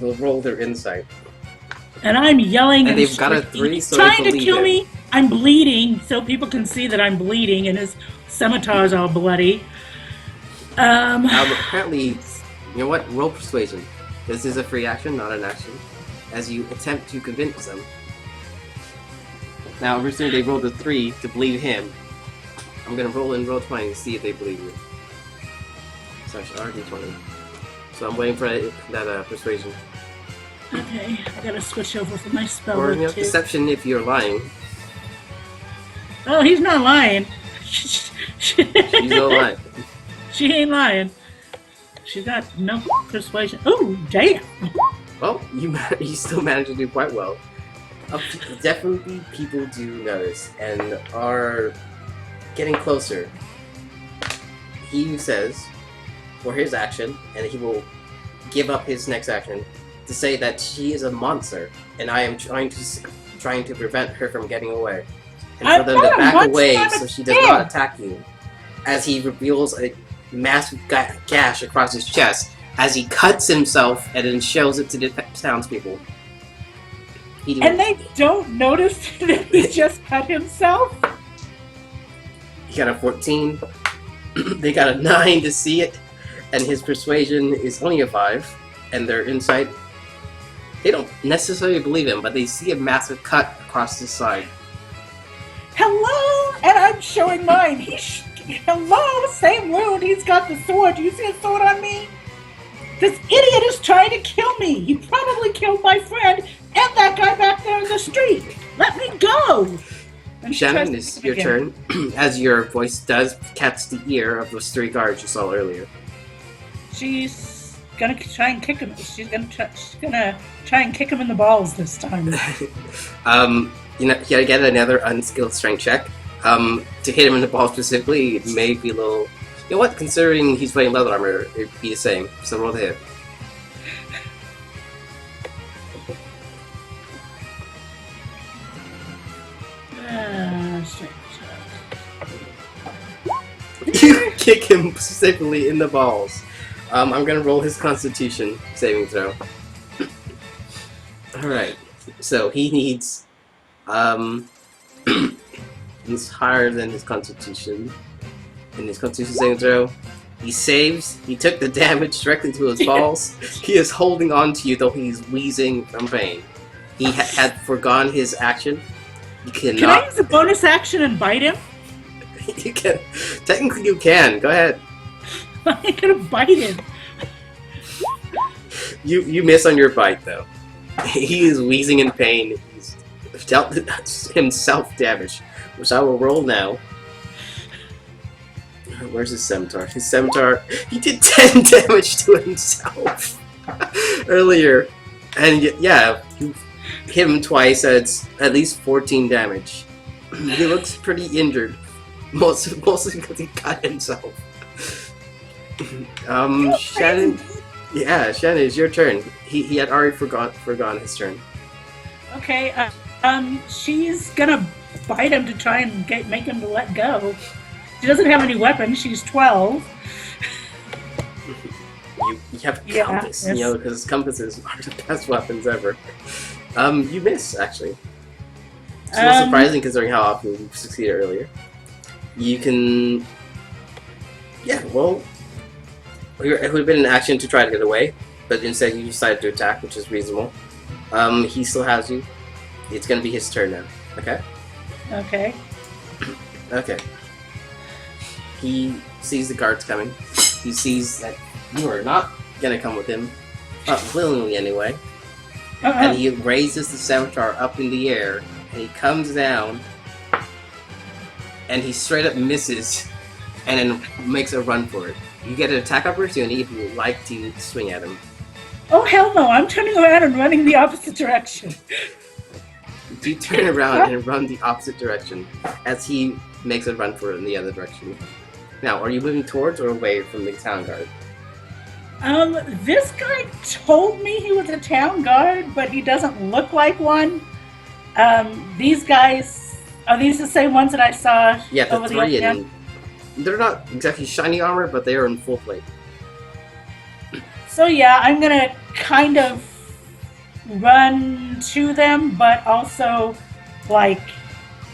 will roll their insight. And I'm yelling And they've got a screaming. 3, He's so trying they to believe kill him. me. I'm bleeding, so people can see that I'm bleeding, and his scimitar's all bloody. Apparently, you know what? Roll persuasion. This is a free action, not an action. As you attempt to convince them. Now, originally they rolled a 3 to believe him. I'm gonna roll in roll 20 to see if they believe me. Slash RD20. So I'm waiting for that persuasion. Okay, I gotta switch over from my spell Or, book you know, too. deception if you're lying. Oh, he's not lying. She's no lying. She ain't lying. She's got no persuasion. Oh, damn. Well, you still managed to do quite well. Definitely people do notice and are getting closer. He says, for his action, and he will give up his next action, to say that she is a monster, and I am trying to prevent her from getting away. And for them to back away so she does not attack you. As he reveals a massive gash across his chest, as he cuts himself and then shows it to the townspeople. And they don't notice that he just cut himself? He got a 14. They got a 9 to see it. And his persuasion is only a 5. And their insight, they don't necessarily believe him, but they see a massive cut across his side. Hello? And I'm showing mine. Hello? Same wound. He's got the sword. Do you see a sword on me? This idiot is trying to kill me. He probably killed my friend and that guy back there in the street. Let me go. And Shannon, it's your turn. As your voice does catch the ear of those 3 guards you saw earlier. She's gonna try and kick him. She's gonna try and kick him in the balls this time. You know, you gotta get another unskilled strength check. To hit him in the ball specifically, it may be a little. You know what? Considering he's wearing leather armor, it'd be the same. So roll the hit. You kick him specifically in the balls. I'm gonna roll his Constitution saving throw. Alright, So he needs he's higher than his constitution. In his constitution saving throw, he saves. He took the damage directly to his balls. He is holding on to you, though he's wheezing from pain. He had forgone his action. You Can I cannot. use a bonus action and bite him? You can. Technically, you can. Go ahead. I'm gonna bite him. You miss on your bite, though. He is wheezing in pain. He's dealt himself damage, which I will roll now. Where's his scimitar? His scimitar, he did 10 damage to himself earlier. And yeah, you hit him twice, that's at least 14 damage. He looks pretty injured. Mostly because he cut himself. Shannon, Shannon, it's your turn. He had already forgone his turn. Okay, she's gonna bite him to try and make him to let go. She doesn't have any weapons. She's 12. You have a compass, yes. Because compasses are the best weapons ever. You miss, actually. It's not surprising considering how often you succeeded earlier. You can... Yeah, well... It would have been an action to try to get away, but instead you decided to attack, which is reasonable. He still has you. It's gonna be his turn now, okay? Okay. Okay. He sees the guards coming. He sees that you are not gonna come with him, willingly anyway. And he raises the scimitar up in the air, and he comes down, and he straight up misses, and then makes a run for it. You get an attack opportunity if you would like to swing at him. Oh, hell no. I'm turning around and running the opposite direction. You turn around and run the opposite direction as he makes a run for it in the other direction. Now, are you moving towards or away from the town guard? This guy told me he was a town guard, but he doesn't look like one. These guys, are these the same ones that I saw Yeah, the over the three, ocean? and they're not exactly shiny armor, but they are in full plate. So yeah, I'm gonna kind of run to them, but also, like,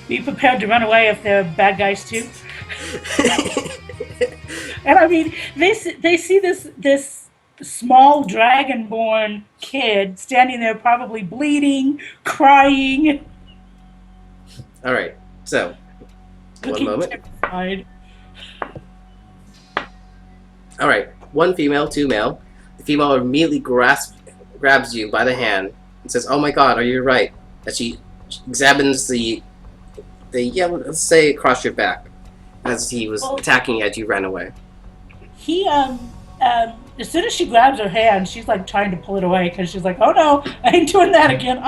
be prepared to run away if they're bad guys too. And I mean, they see this small dragonborn kid standing there, probably bleeding, crying, Alright, so, one looking moment. terrified. Alright, one female, two male. The female immediately grabs you by the hand and says, "Oh my god, are you right?" As she examines the let's say across your back, as he was attacking you as you ran away. He as soon as she grabs her hand, she's like trying to pull it away because she's like, "Oh no, I ain't doing that again."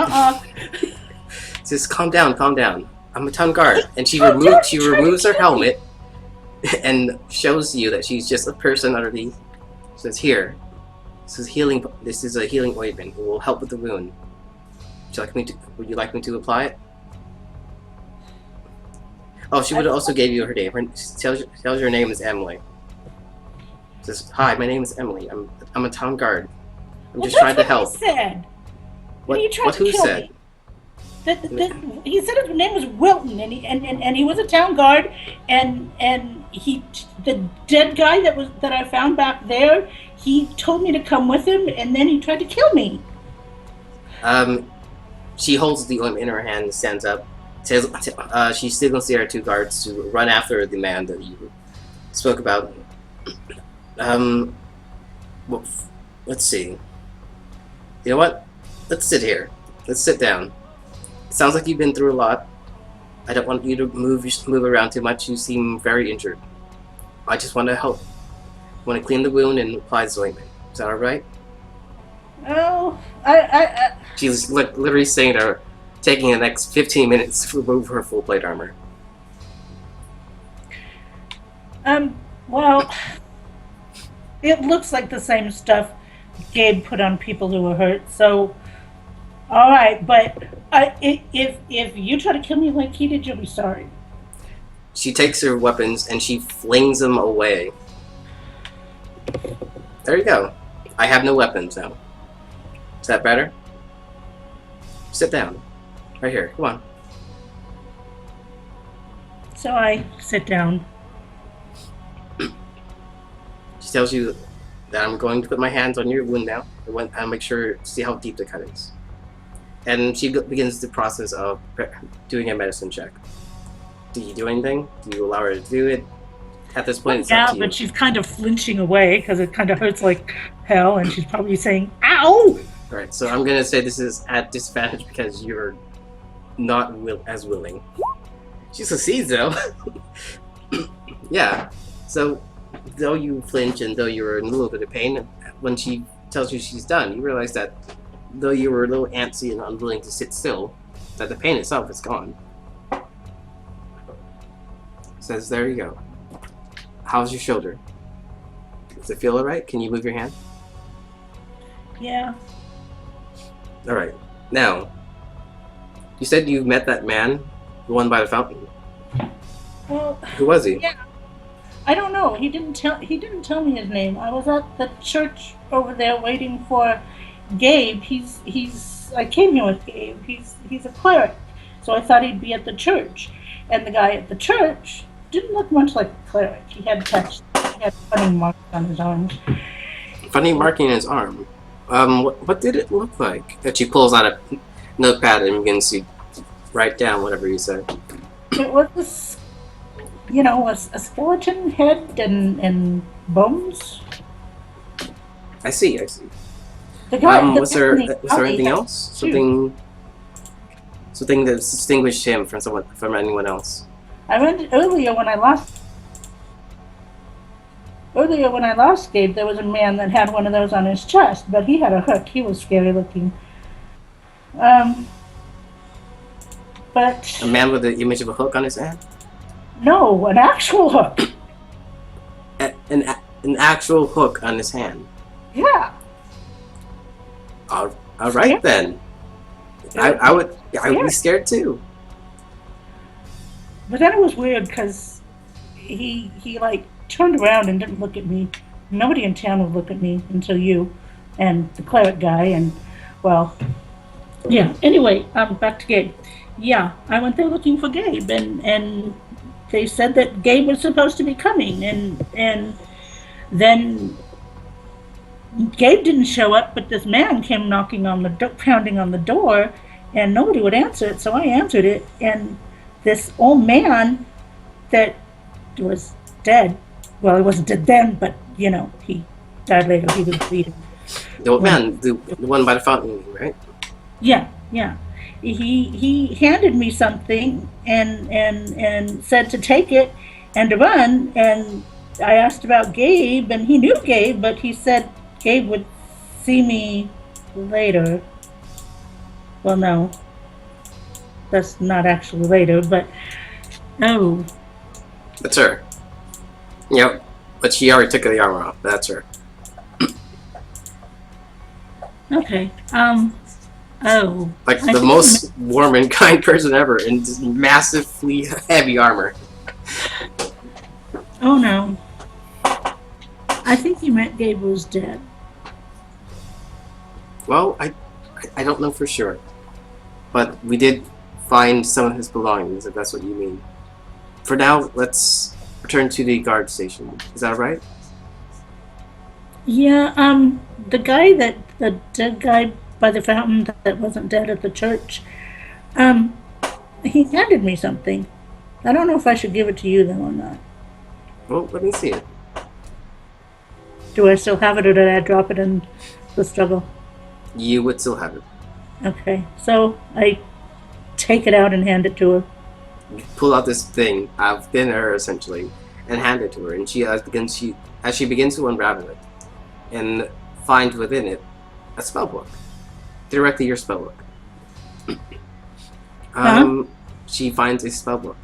Says, calm down. I'm a town guard." And she removes her helmet and shows you that she's just a person underneath. Says, "Here. This is a healing ointment. It will help with the wound. Would you like me to apply it?" Oh, she would have also gave you her name. Tells your name is Emily. Says, "Hi, my name is Emily. I'm a town guard. I'm just trying to help." He said. Who said? Me. He said his name was Wilton, and he was a town guard, and the dead guy that I found back there, he told me to come with him, and then he tried to kill me. She holds the ointment in her hand and stands up. Says, she's still gonna see her two guards to run after the man that you spoke about. Well, let's see. You know what? Let's sit here. Let's sit down. It sounds like you've been through a lot. I don't want you to move around too much. You seem very injured. I just want to help. I want to clean the wound and apply the ointment. Is that alright? Oh, She's literally saying to her, taking the next 15 minutes to remove her full plate armor. Well, it looks like the same stuff Gabe put on people who were hurt, so, alright, but if you try to kill me like he did, you'll be sorry. She takes her weapons and she flings them away. There you go. I have no weapons now. Is that better? Sit down. Right here. Come on. So I sit down. She tells you that I'm going to put my hands on your wound now. I'll make sure to see how deep the cut is. And she begins the process of doing a medicine check. Do you do anything? Do you allow her to do it? At this point, it's up Yeah, to you. but she's kind of flinching away because it kind of hurts like hell, and she's probably saying, "Ow!" Alright, so I'm gonna say this is at disadvantage because you're not as willing. She succeeds though. Yeah. So though you flinch and though you're in a little bit of pain, when she tells you she's done, you realize that though you were a little antsy and unwilling to sit still, that the pain itself is gone. Says, there you go. How's your shoulder? Does it feel alright? Can you move your hand? Yeah. Alright. Now, you said you met that man, the one by the fountain. Well, Who was he? yeah. I don't know. He didn't tell me his name. I was at the church over there waiting for Gabe. I came here with Gabe. He's a cleric. So I thought he'd be at the church. And the guy at the church didn't look much like a cleric. He had funny marks on his arms. Funny marking in his arm. What did it look like? That she pulls out a notepad and begins to write down whatever you said. It was this, a skeleton head and bones. I see. The guy. Was there anything else? Something that distinguished him from anyone else? I went earlier when I lost Gabe. There was a man that had one of those on his chest, but he had a hook. He was scary looking. But A man with the image of a hook on his hand? no, an actual hook. An actual hook on his hand. Yeah. All right then. I would be scared too. But then it was weird because he like turned around and didn't look at me. Nobody in town would look at me until you and the cleric guy and well, yeah. Anyway, back to Gabe. Yeah, I went there looking for Gabe and they said that Gabe was supposed to be coming and then Gabe didn't show up, but this man came knocking on the pounding on the door, and nobody would answer it, so I answered it, and this old man that was dead, well, he wasn't dead then, but, he died later, he was bleeding. The old man, the one by the fountain, right? Yeah. He handed me something and said to take it and to run, and I asked about Gabe, and he knew Gabe, but he said Gabe would see me later. Well, no. That's not actually later, but... Oh. That's her. Yep. But she already took the armor off. That's her. Okay. Oh. Like the most warm and kind person ever in this massively heavy armor. Oh, no. I think you meant Gabe was dead. Well, I don't know for sure. But we did find some of his belongings, if that's what you mean. For now, let's return to the guard station. Is that right? Yeah, the dead guy by the fountain that wasn't dead at the church, he handed me something. I don't know if I should give it to you, though, or not. Well, let me see it. Do I still have it, or did I drop it in the struggle? You would still have it. Okay, so I take it out and hand it to her. You pull out this thing of thin air, essentially, and hand it to her, and she begins to unravel it, and find within it a spellbook. Directly your spellbook. She finds a spellbook.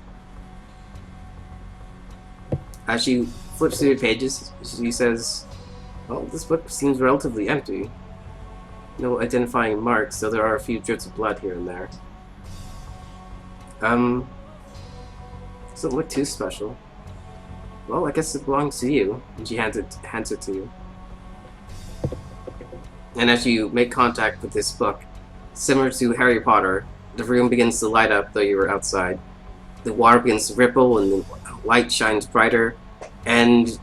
As she flips through the pages, she says, well, this book seems relatively empty. No identifying marks, though there are a few drips of blood here and there. Doesn't look too special. Well, I guess it belongs to you. And she hands it to you. And as you make contact with this book, Similar to Harry Potter, the room begins to light up though you were outside. The water begins to ripple and the light shines brighter. And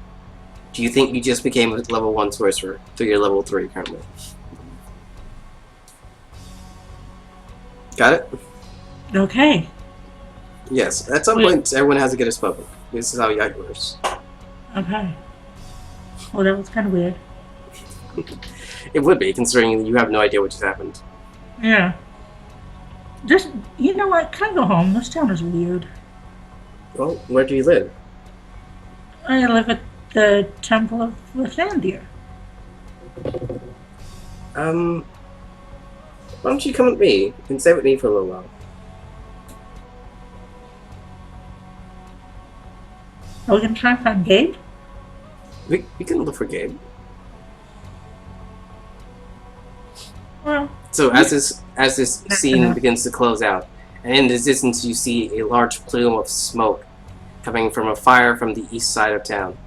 do you think you just became a level 1 sorcerer? So you're level 3 currently. Got it? Okay. Yes. At some point, everyone has to get a spell book. This is how it works. Okay. Well, that was kind of weird. It would be, considering you have no idea what just happened. Yeah. Just, you know what? Can I go home? This town is weird. Well, where do you live? I live at the Temple of Lathandia. Why don't you come with me and stay with me for a little while? Are we going to try and find Gabe? We can look for Gabe. Well, So as this scene begins to close out, and in the distance you see a large plume of smoke coming from a fire from the east side of town.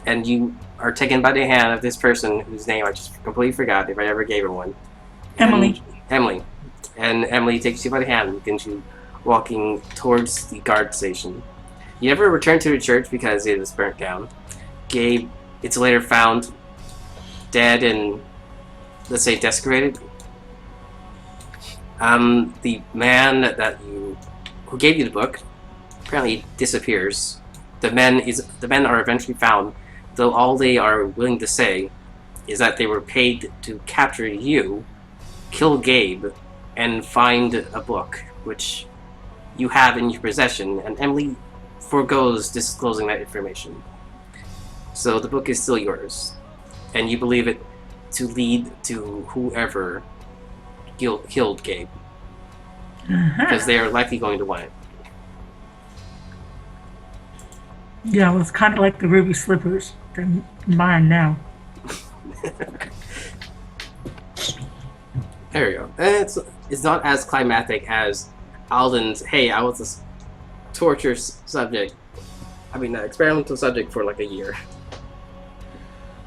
And you are taken by the hand of this person whose name I just completely forgot if I ever gave her one. Emily. Emily. And Emily takes you by the hand and begins you walking towards the guard station. You never return to the church because it was burnt down. Gabe, it's later found dead and, let's say, desecrated. The man who gave you the book apparently disappears. The men are eventually found, though all they are willing to say is that they were paid to capture you, kill Gabe, and find a book, which you have in your possession, and Emily forgoes disclosing that information. So the book is still yours, and you believe it to lead to whoever killed Gabe, because they are likely going to want it. Yeah, well, it's kind of like the ruby slippers. They're mine now. There you go. And it's not as climactic as Alden's, hey, I was a torture subject. I mean, an experimental subject for like a year.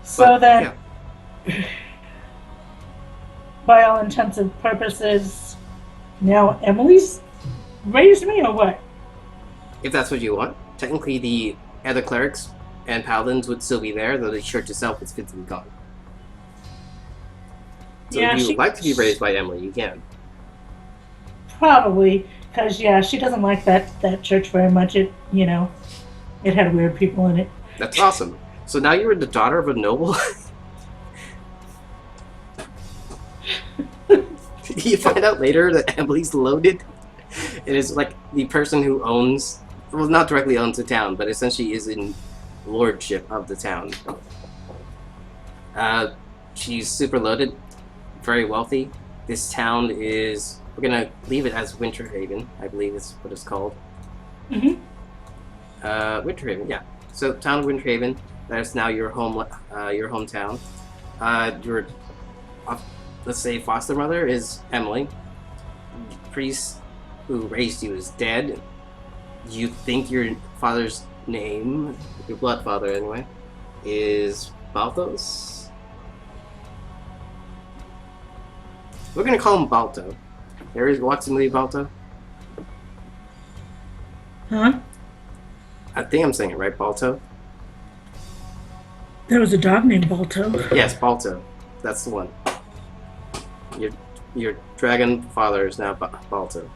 So then, yeah. By all intents and purposes, now Emily's raised me, or what? If that's what you want. Technically, the other clerics and paladins would still be there, though the church itself is physically gone. So yeah, if you would like to be raised by Emily, you can. Probably, because, yeah, she doesn't like that church very much. It had weird people in it. That's awesome. So now you're the daughter of a noble? You find out later that Emily's loaded. It is like the person who owns, well, not directly owns the town, but essentially is in lordship of the town. She's super loaded, very wealthy. This town is, we're gonna leave it as Winterhaven, I believe is what it's called. Mm-hmm. Winterhaven, yeah. So town of Winterhaven, that is now your hometown. Your let's say foster mother is Emily. The priest who raised you is dead. You think your father's name, your blood father anyway, is Balthos? We're gonna call him Balto. There is watch the movie Balto? Huh? I think I'm saying it right, Balto? There was a dog named Balto. Yes, Balto. That's the one. Your dragon father is now Balto.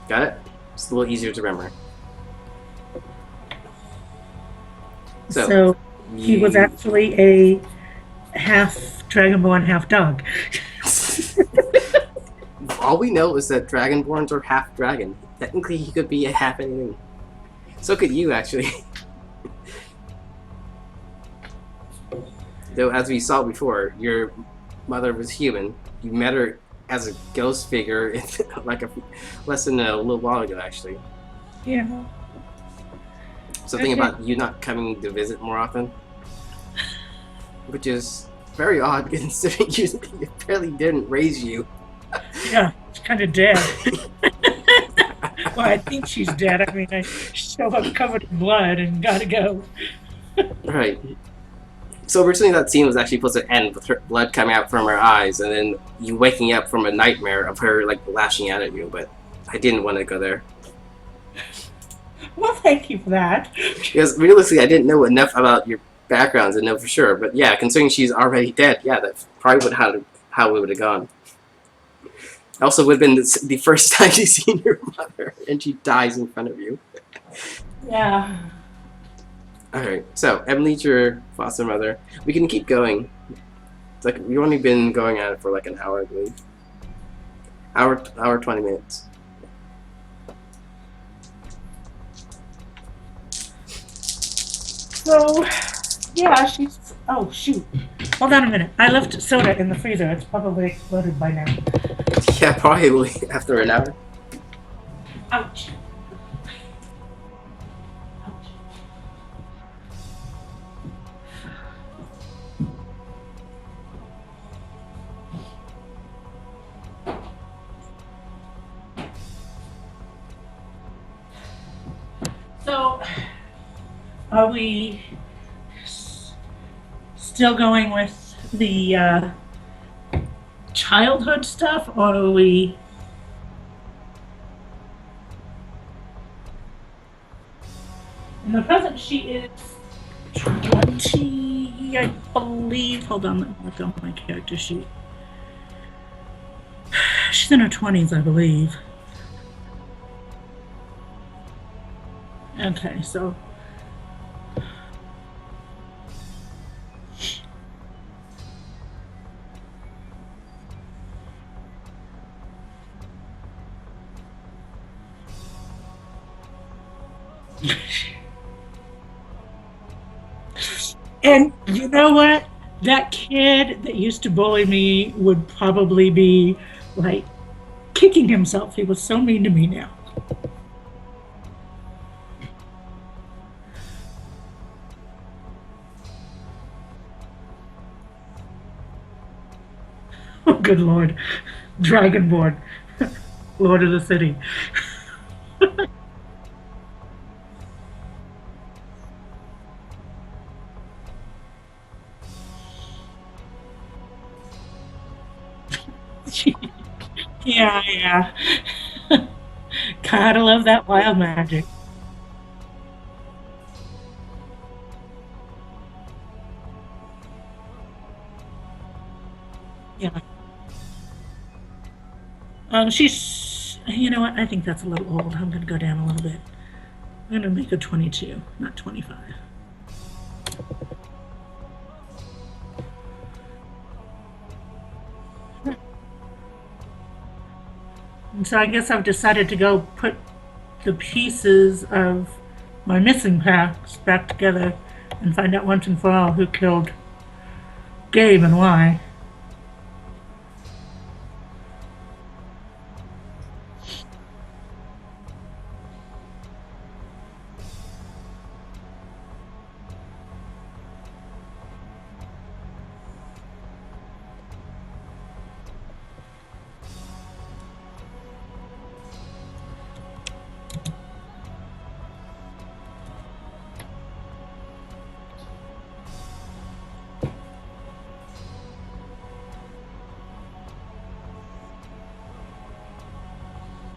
Got it? It's a little easier to remember. So he was actually a half dragonborn, half dog. All we know is that dragonborns are half dragon. Technically, he could be a half anything. So could you, actually. Though, as we saw before, your mother was human. You met her as a ghost figure like less than a little while ago, actually. Yeah. Something about you not coming to visit more often, which is very odd considering you barely didn't raise you. Yeah, it's kind of dead. Well, I think she's dead. I mean, I show up covered in blood and gotta go. Right. So originally that scene was actually supposed to end with her blood coming out from her eyes, and then you waking up from a nightmare of her like lashing out at you. But I didn't want to go there Well, thank you for that. because realistically, I didn't know enough about your backgrounds to know for sure. But yeah, considering she's already dead, yeah, that probably would how it would have gone. Also, would have been the first time you've seen your mother, and she dies in front of you. Yeah. All right, so Emily's your foster mother. We can keep going. It's like we've only been going at it for like an hour, I believe. Hour 20 minutes. So, yeah, she's. Oh, shoot. Hold on a minute. I left soda in the freezer. It's probably exploded by now. Yeah, probably after an hour. Ouch. Ouch. So, are we still going with the childhood stuff, or are we? In the present, she is 20, I believe. Hold on, let me look on my character sheet. She's in her 20s, I believe. Okay, so. And you know what? That kid that used to bully me would probably be like kicking himself. He was so mean to me now. Oh, good lord. Dragonborn. Lord of the city. Yeah, yeah. Gotta love that wild magic. Yeah. You know what? I think that's a little old. I'm gonna go down a little bit. I'm gonna make her 22, not 25. And so I guess I've decided to go put the pieces of my missing packs back together and find out once and for all who killed Gabe and why.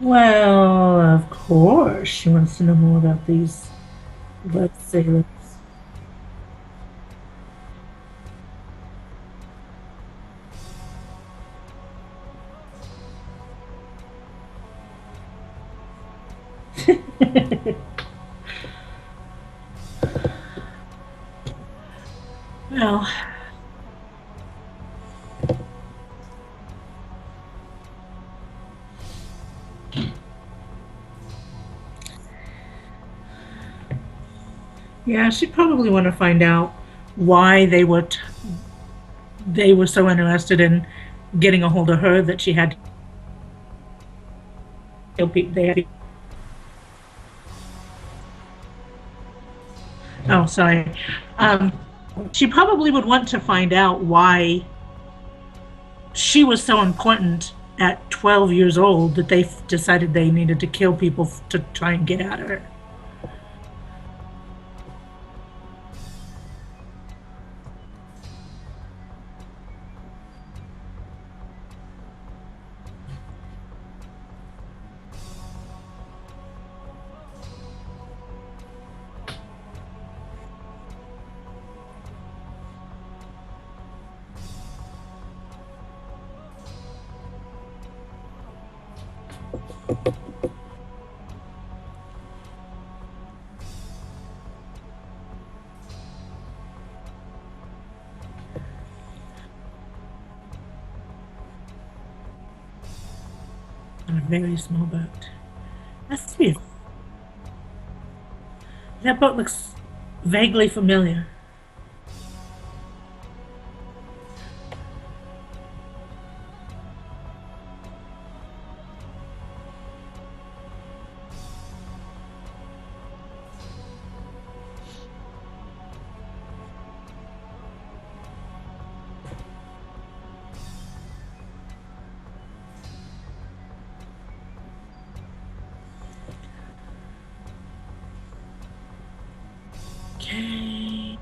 Well, of course, she wants to know more about these lead sailors. Well, yeah, she'd probably want to find out why they were so interested in getting a hold of her that she had to kill people. They had. Oh, sorry. Um, she probably would want to find out why she was so important at 12 years old that they decided they needed to kill people to try and get at her. On a very small boat. That's weird. That boat looks vaguely familiar. Okay.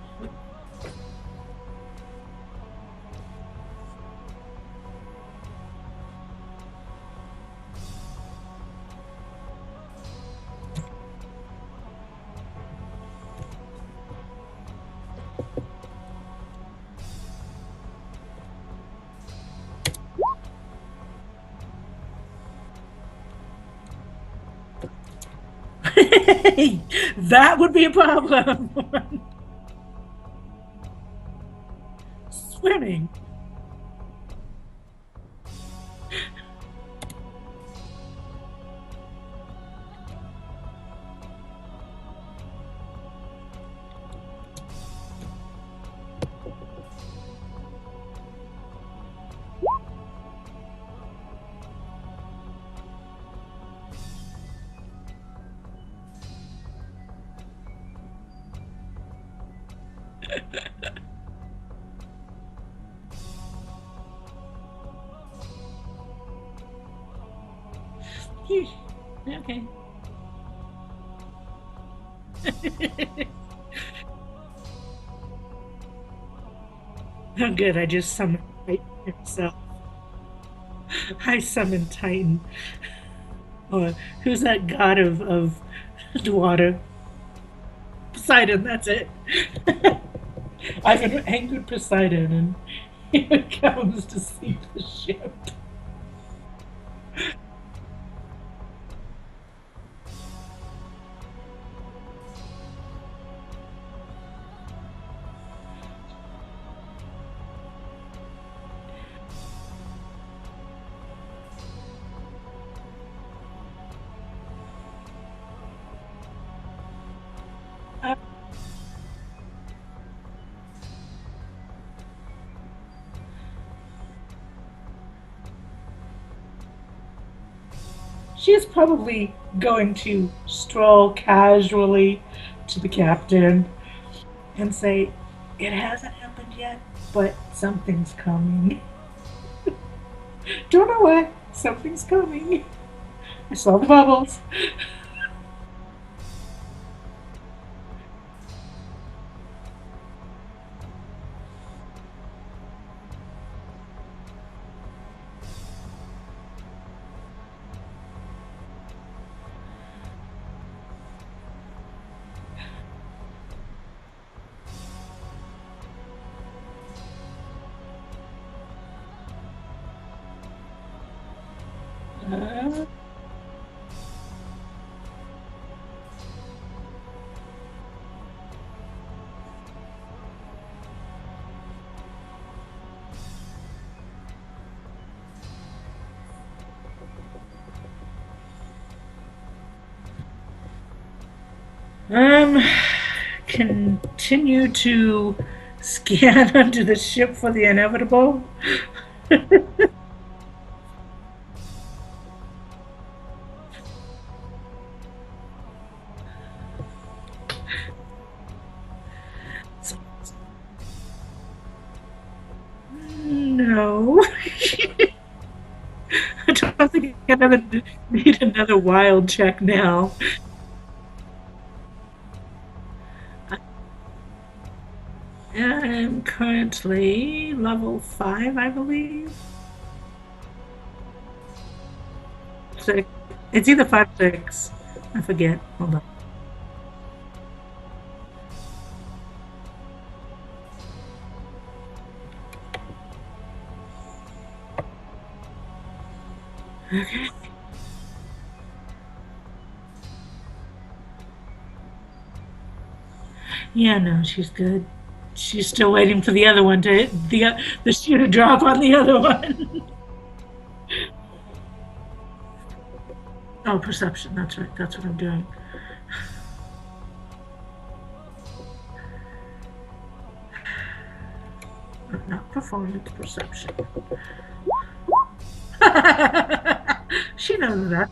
That would be a problem. Swimming. Okay. Oh, good. I just summoned Titan himself. I summoned Titan. Or who's that god of the water? Poseidon, that's it. I've angered Poseidon, and here comes to sink the ship. Uh, she is probably going to stroll casually to the captain and say, "It hasn't happened yet, but something's coming." Don't know what. Something's coming. I saw the bubbles. Uh, um, continue to scan under the ship for the inevitable. No. I don't think I ever need another wild check now. I'm currently level 5, I believe. Six. It's either 5 or 6. I forget. Hold on. Okay. Yeah, no, she's good. She's still waiting for the other one to the shoe to drop on the other one. Oh, perception. That's right. That's what I'm doing. Not performance, perception. She knows that.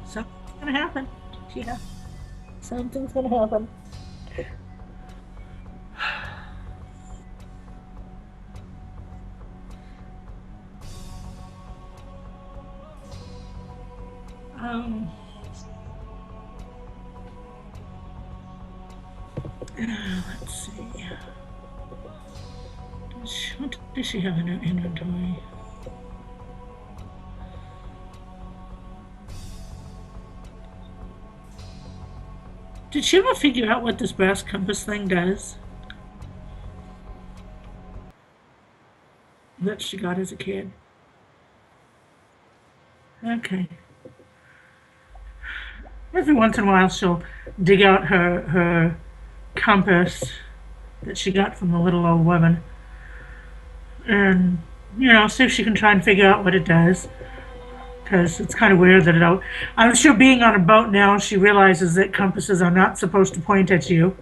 Something's gonna happen. Yeah, something's gonna happen. Um, let's see. What does she have in her inventory? Did she ever figure out what this brass compass thing does that she got as a kid? Okay. Every once in a while, she'll dig out her compass that she got from the little old woman and, see if she can try and figure out what it does. Because it's kind of weird that I'm sure being on a boat now, she realizes that compasses are not supposed to point at you.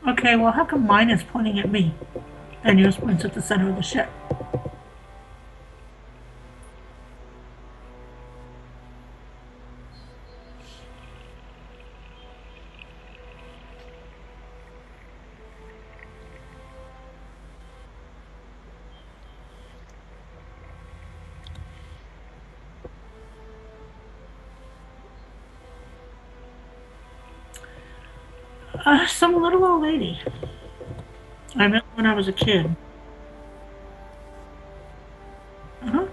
Okay, well, how come mine is pointing at me and yours points at the center of the ship? Some little old lady. I met when I was a kid. Uh-huh.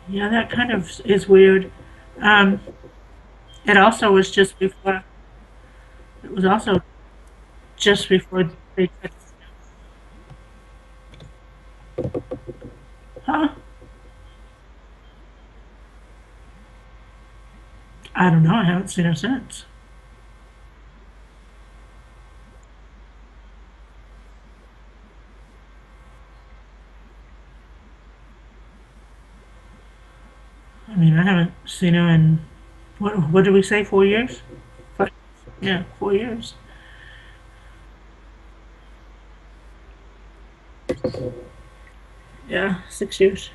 Yeah, that kind of is weird. Um, it also was just before. It was also just before they. Huh? I don't know. I haven't seen her since. I mean, I haven't seen her in what did we say? 4 years? But yeah, 4 years. Yeah, 6 years.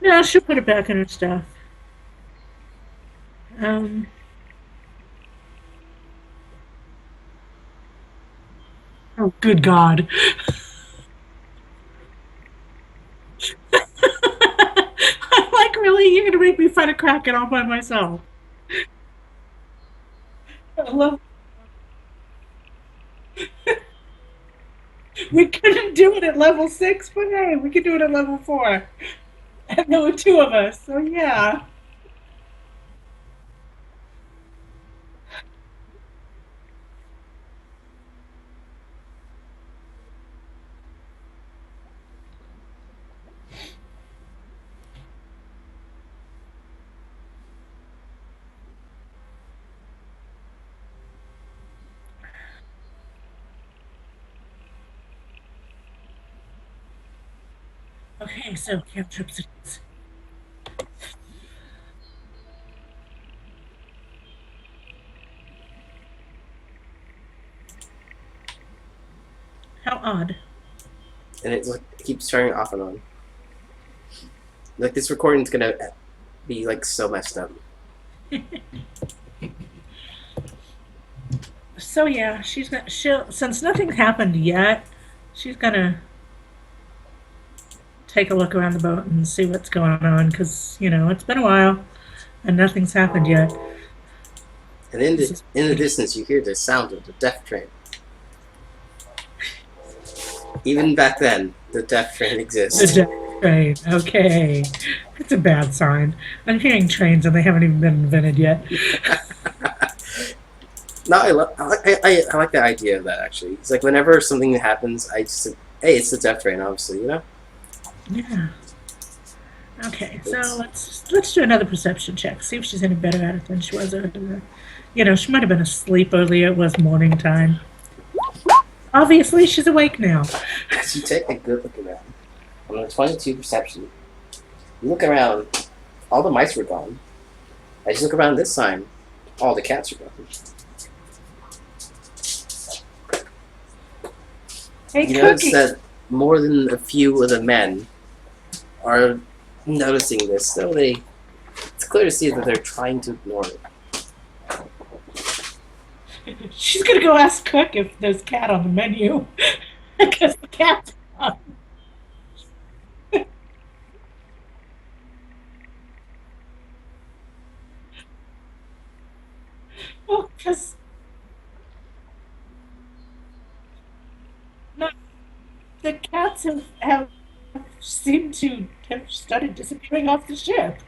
No, she'll put it back in her stuff. Um, oh, good God. I'm like, really? You're going to make me fight a kraken all by myself. I love, we couldn't do it at level 6, but hey, we could do it at level 4. And there were two of us, so yeah. Okay, so cantrips it is. How odd. And it keeps turning off and on. Like this recording's gonna be like so messed up. So yeah, she'll since nothing's happened yet, she's gonna take a look around the boat and see what's going on because it's been a while and nothing's happened yet. And in the distance, you hear the sound of the death train. Even back then, the death train The exists. train. Okay, it's a bad sign. I'm hearing trains and they haven't even been invented yet. No, I like the idea of that actually. It's like whenever something happens, I just say, hey, it's the death train, obviously, Yeah. Okay, so let's do another perception check. See if she's any better at it than she was earlier. She might have been asleep earlier. It was morning time. Obviously, she's awake now. As you take a good look around, on a 22 perception, you look around, all the mice were gone. As you look around this time, all the cats are gone. Hey, You Cookie. notice that more than a few of the men are noticing this, though it's clear to see that they're trying to ignore it. She's gonna go ask Cook if there's cat on the menu because the cat's gone. Well, because no, the cats have seemed to have started disappearing off the ship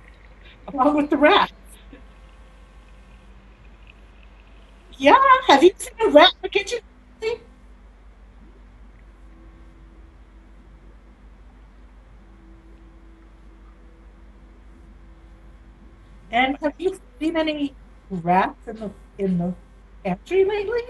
along with the rat. Yeah, have you seen a rat in the kitchen? And have you seen any rats in the pantry lately?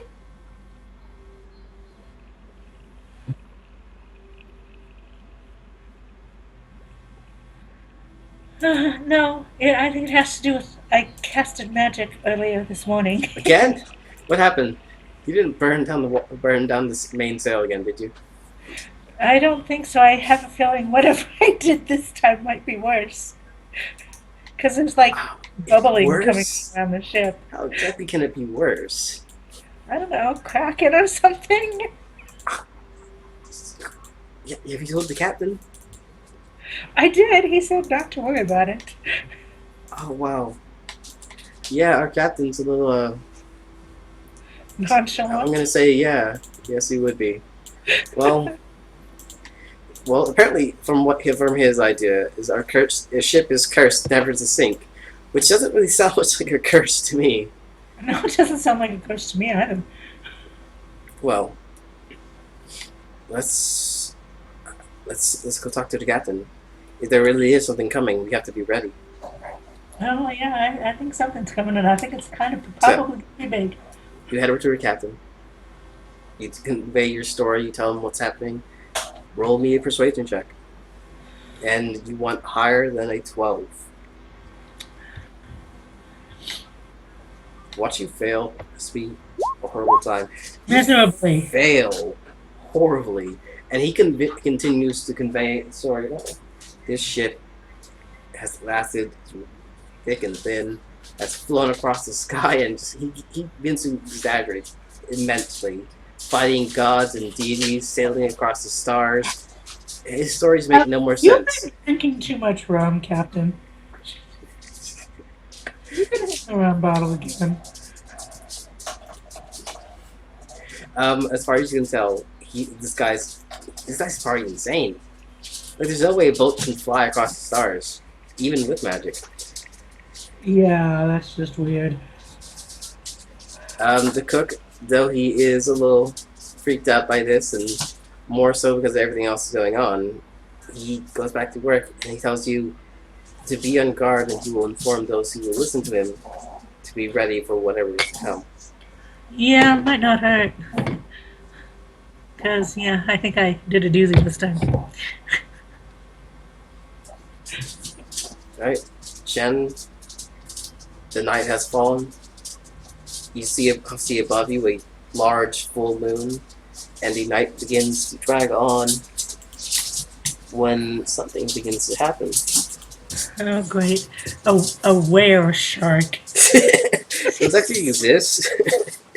No, I think it has to do with I casted magic earlier this morning. Again? What happened? You didn't burn down this main sail again, did you? I don't think so. I have a feeling whatever I did this time might be worse. Because there's like Wow, bubbling coming worse? around the ship. How exactly can it be worse? I don't know, Kraken or something? Yeah, have you told the captain? I did. He said not to worry about it. Oh wow. Yeah, our captain's a little I'm Nonchalant. gonna say yeah. Yes, he would be. Well, apparently from his idea is his ship is cursed never to sink, which doesn't really sound much like a curse to me. No, it doesn't sound like a curse to me either. Well, let's go talk to the captain. If there really is something coming, we have to be ready. Oh, yeah, I think something's coming, and I think it's kind of So probably pretty big. you head over to the captain. You convey your story. You tell him what's happening. Roll me a persuasion check, and you want higher than a 12. Watch you fail. This be a horrible time. You Miserably. fail horribly, and he continues to convey. Sorry, this ship has lasted through thick and thin, has flown across the sky, and he begins to exaggerate immensely, fighting gods and deities, sailing across the stars. His stories make no more You've sense. been drinking too much rum, Captain. You can hit the rum bottle again. As far as you can tell, this guy's probably insane. Like, there's no way a boat can fly across the stars, even with magic. Yeah, that's just weird. The cook, though he is a little freaked out by this, and more so because everything else is going on, he goes back to work and he tells you to be on guard, and he will inform those who will listen to him to be ready for whatever is to come. Yeah, might not hurt. Because, yeah, I think I did a doozy this time. Alright, Jen, the night has fallen. You see above you a large full moon, and the night begins to drag on when something begins to happen. Oh, great. A were shark. Does actually exist?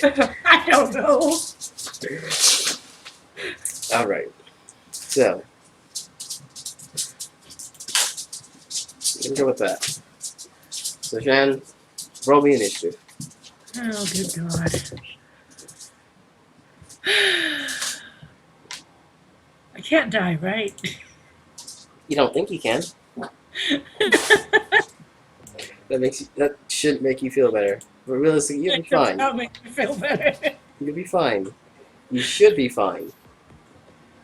I don't know. Alright. So, we'll go with that. So, Shan, roll me initiative. Oh, good God. I can't die, right? You don't think you can? That shouldn't make you feel better. But realistically, you'll be That does fine. not make me feel better. You'll be fine. You should be fine.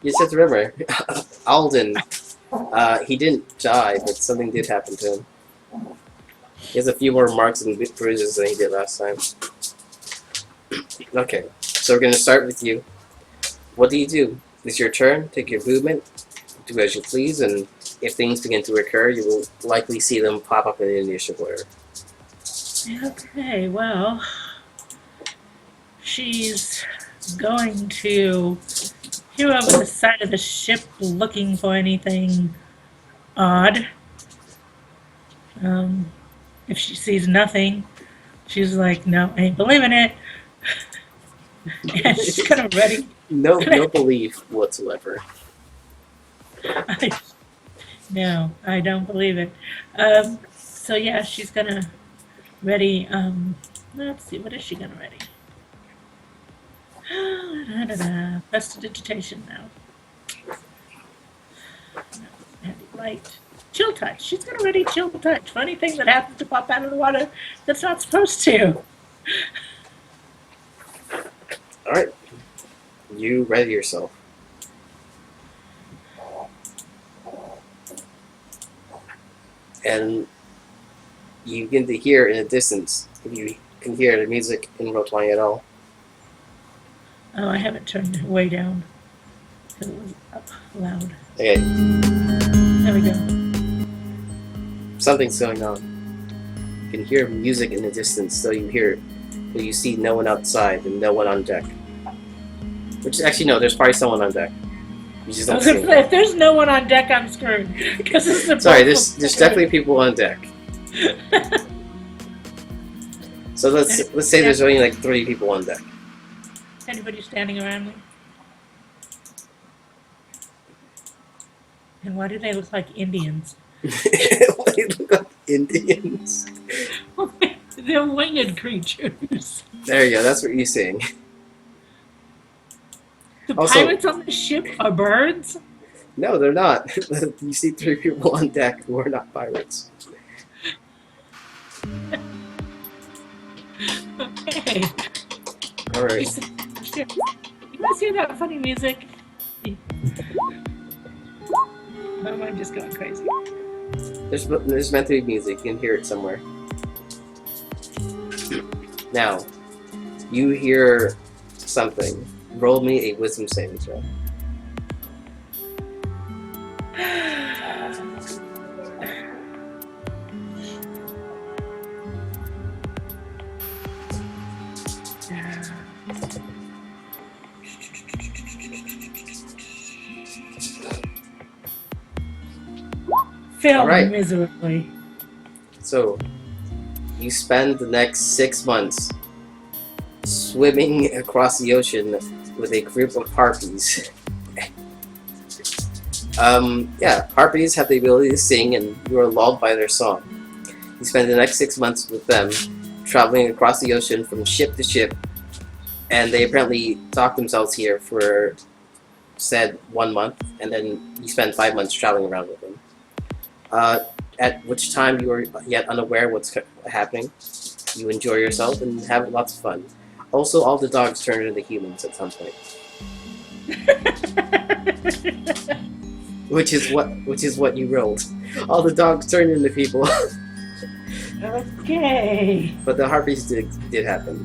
You just have to remember, Alden, he didn't die, but something did happen to him. He has a few more marks and bruises than he did last time. Okay, so we're going to start with you. What do you do? It's your turn. Take your movement. Do as you please, and if things begin to occur, you will likely see them pop up in the initiative order. Okay, well, she's going to peer over the side of the ship looking for anything odd. If she sees nothing, she's like, no, I ain't believing it. And she's gonna ready. No belief whatsoever. No, I don't believe it. So yeah, she's gonna ready. Let's see, what is she gonna ready? Prestidigitation now. Handy light. Chill touch. She's gonna ready chill touch for anything that happens to pop out of the water that's not supposed to. Alright. You ready yourself. And you begin to hear in the distance, if you can hear the music in Roll20 at all. Oh, I haven't turned it way down because it was up loud. Okay, There we go. something's going on. You can hear music in the distance, so you hear, but you see no one outside and no one on deck. Which actually no, there's probably someone on deck. You just don't see them. If there's no one on deck, I'm screwed. Because this is a Sorry, there's definitely people on deck. So let's say there's only like 3 people on deck. Anybody standing around me? And why do they look like Indians? They look like Indians. They're winged creatures. There you go. That's what you're saying. The Also- pirates on the ship are birds? No, they're not. You see 3 people on deck who are not pirates. Okay. All right. You guys hear that funny music? My mind just going crazy. There's meant to be music. You can hear it somewhere. Now, you hear something. Roll me a wisdom saving throw. Failed Alright. miserably. So, you spend the next 6 months swimming across the ocean with a group of harpies. Yeah, harpies have the ability to sing, and you are lulled by their song. You spend the next 6 months with them, traveling across the ocean from ship to ship, and they apparently dock themselves here for said 1 month, and then you spend 5 months traveling around with them. At which time you are yet unaware what's happening. You enjoy yourself and have lots of fun. Also, all the dogs turn into humans at some point. Which is what you rolled. All the dogs turn into people. Okay. But the harpies did happen,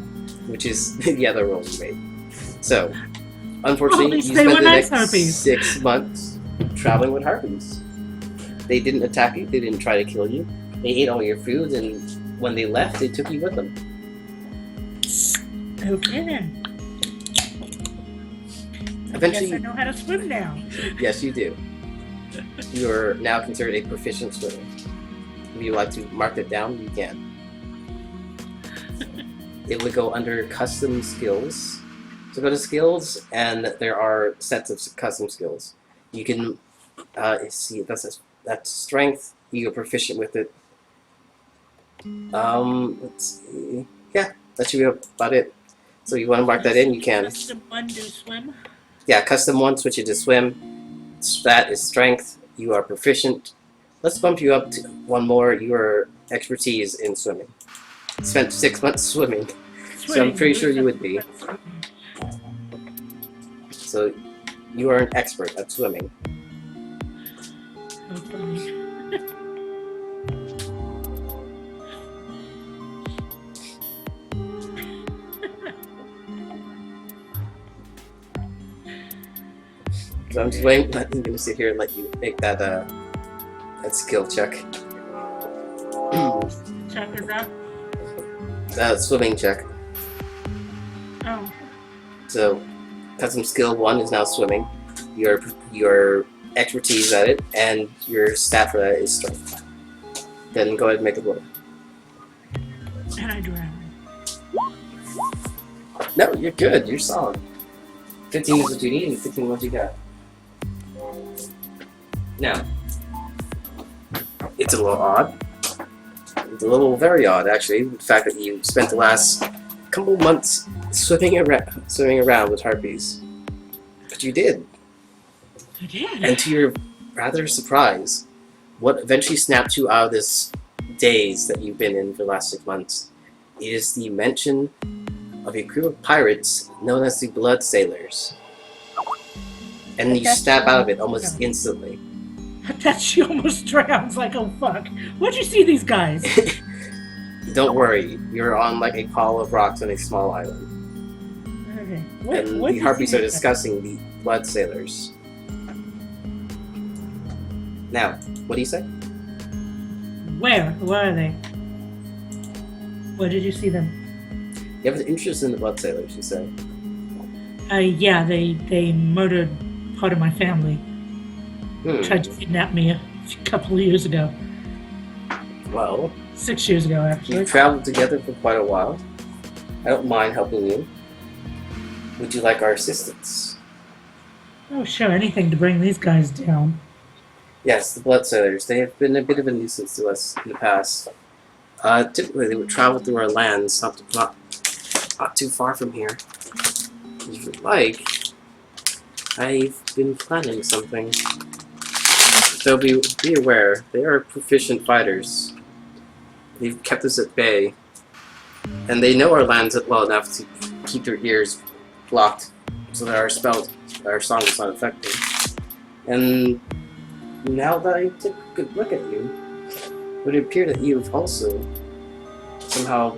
which is the other roll you made. So, unfortunately, you least spent they were the nice next harpies. 6 months traveling with harpies. They didn't attack you. They didn't try to kill you. They ate all your food, and when they left, they took you with them. Okay. Eventually, I guess I know how to swim now. yes, you do. You are now considered a proficient swimmer. If you like to mark that down, you can. It would go under custom skills. So go to skills, and there are sets of custom skills. You can see that's strength. You are proficient with it. Let's see. Yeah, that should be about it. So you want to mark that in, you can. Custom 1 do swim. Yeah, custom 1, switch it to swim. That is strength. You are proficient. Let's bump you up to one more. Your expertise in swimming. Spent 6 months swimming, so I'm pretty sure you would be. So you are an expert at swimming. So funny. So I'm just waiting. I'm gonna sit here and let you make that skill check. Check is that? Swimming check. Oh. So custom skill 1 is now swimming. Your expertise at it, and your stat for that is strength. Then go ahead and make a roll. And I drown. No, you're good. You're solid. 15 is what you need, and 15 is what you got. Now, it's a little odd. It's a little very odd, actually. The fact that you spent the last couple months swimming around with harpies. But you did. I did. And to your rather surprise, what eventually snapped you out of this daze that you've been in for the last 6 months is the mention of a crew of pirates known as the Blood Sailors. And you snap out of it almost instantly. That she almost drowns like, oh fuck. Where'd you see these guys? Don't worry, you're on like a pile of rocks on a small island. Okay. And the harpies are discussing the Blood Sailors. Now, what do you say? Where? Where are they? Where did you see them? You have an interest in the Blood Sailors, you say? Yeah, they murdered part of my family. Tried to kidnap me a couple of years ago. Well, 6 years ago, actually. you've traveled together for quite a while. I don't mind helping you. Would you like our assistance? Oh, sure, anything to bring these guys down. Yes, the Blood Sailors. They have been a bit of a nuisance to us in the past. Typically, they would travel through our lands, not too far from here. If you'd like, I've been planning something. So be aware, they are proficient fighters. They've kept us at bay. And they know our lands well enough to keep their ears blocked so that our song is not affected. And now that I took a good look at you, it would appear that you've also somehow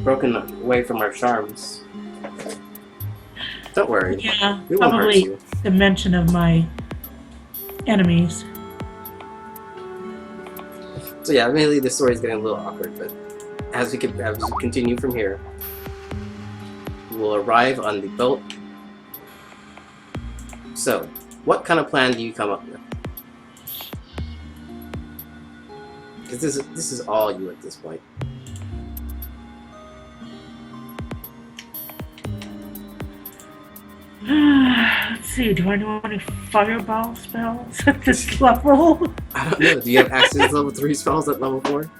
broken away from our charms. Don't worry. Yeah, we won't hurt probably you. the mention of my enemies. So yeah, admittedly the story is getting a little awkward, but as we continue from here, we will arrive on the boat. So, what kind of plan do you come up with? Because this is all you at this point. Let's see, do I know any fireball spells at this level? I don't know. Do you have access to level 3 spells at level 4?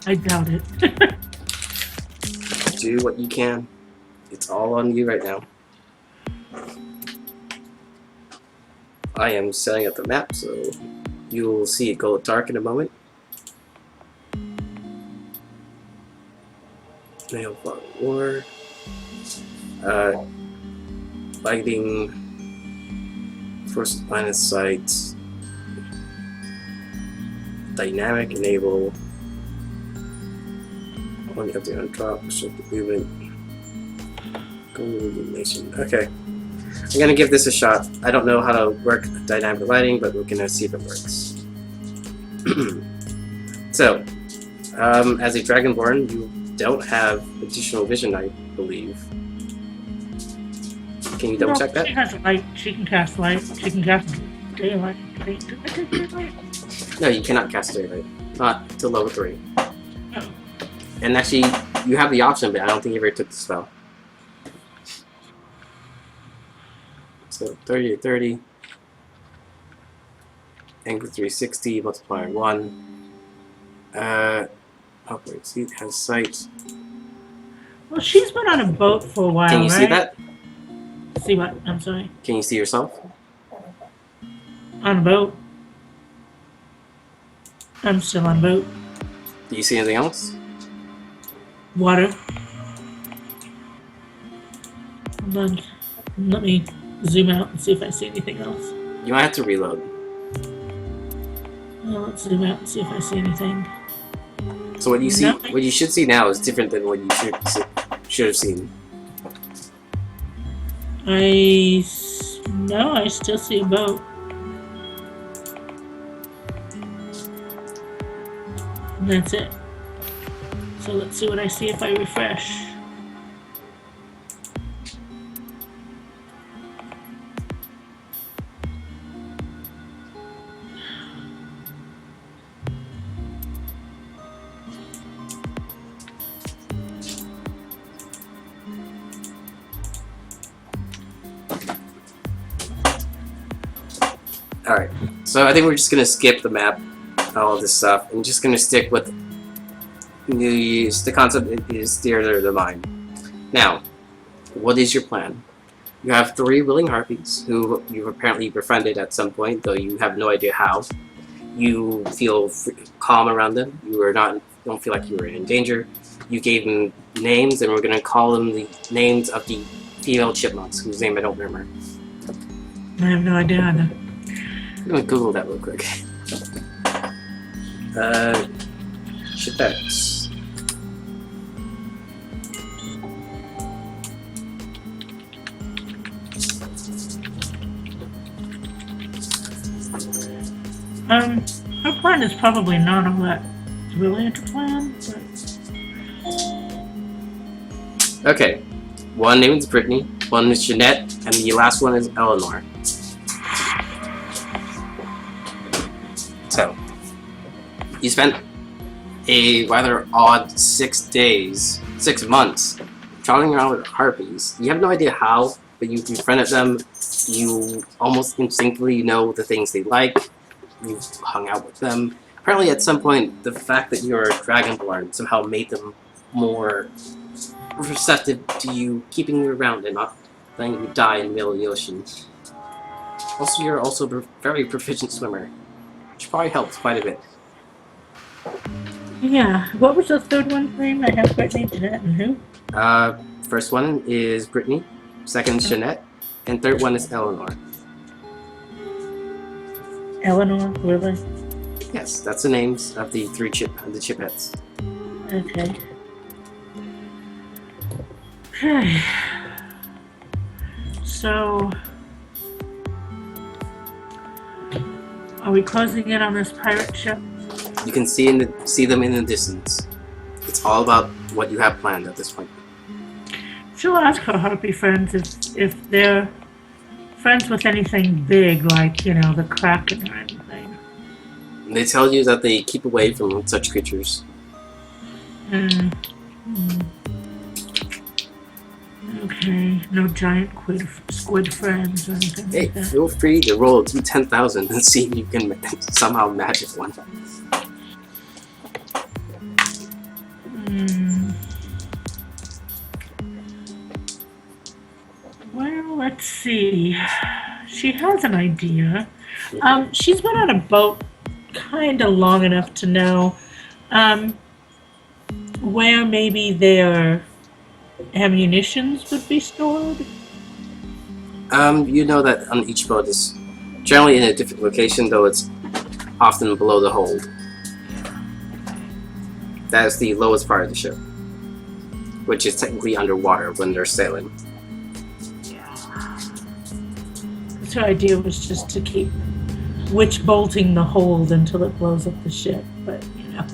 I doubt it. Do what you can. It's all on you right now. I am setting up the map, so you'll see it go dark in a moment. Nail war. Lighting. Force line of sight. Dynamic enable. On the update on drop. Restricted movement. Go illumination. Okay. I'm gonna give this a shot. I don't know how to work dynamic lighting, but we're gonna see if it works. So, as a Dragonborn, you don't have additional vision, I believe. Can you double check that? She has light. She can cast light. She can cast daylight. Daylight. No, you cannot cast daylight. Not to level 3. Oh. And actually, you have the option, but I don't think you ever took the spell. So 30 to 30. Angle 360, multiplier 1. Upward, see, it has sight. Well, she's been on a boat for a while, Can you see that? See what? I'm sorry. Can you see yourself? On a boat. I'm still on a boat. Do you see anything else? Water. Hold on. Let me zoom out and see if I see anything else. You might have to reload. Well, let's zoom out and see if I see anything. So what you see, Nothing. what you should see now is different than what you should have seen. No, I still see a boat. And that's it. So let's see what I see if I refresh. Alright, so I think we're just gonna skip the map, all of this stuff, and just gonna stick with the concept is theater of the mind. Now, what is your plan? You have 3 willing harpies who you've apparently befriended at some point, though you have no idea how. You feel calm around them. Don't feel like you were in danger. You gave them names, and we're gonna call them the names of the female chipmunks, whose name I don't remember. I have no idea either. I'm gonna Google that real quick. Chipettes. Her plan is probably not all that brilliant a plan, but Okay. One name is Brittany, one is Jeanette, and the last one is Eleanor. So, you spent a rather odd 6 months, traveling around with harpies. You have no idea how, but you befriended them. You almost instinctively know the things they like. You've hung out with them. Apparently, at some point, the fact that you're dragonborn somehow made them more receptive to you, keeping you around and not letting you die in the middle of the ocean. Also, you're also a very proficient swimmer, which probably helps quite a bit. yeah. What was the third one's name? I have Brittany, Jeanette, and who? First one is Brittany, second is Jeanette, and third one is Eleanor. Eleanor, really? Yes, that's the names of the 3 chipettes. Okay. Okay. So, are we closing in on this pirate ship? You can see them in the distance. It's all about what you have planned at this point. She'll ask her harpy friends if they're friends with anything big, like, you know, the Kraken or anything. And they tell you that they keep away from such creatures. Okay, no giant squid friends or anything Hey, like that. feel free to roll a D10,000 and see if you can somehow magic one. Well, let's see. She has an idea. She's been on a boat kind of long enough to know where maybe their ammunitions would be stored. You know that on each boat is generally in a different location, though it's often below the hold. That is the lowest part of the ship, which is technically underwater when they're sailing. So her idea was just to keep witch bolting the hold until it blows up the ship, but you know.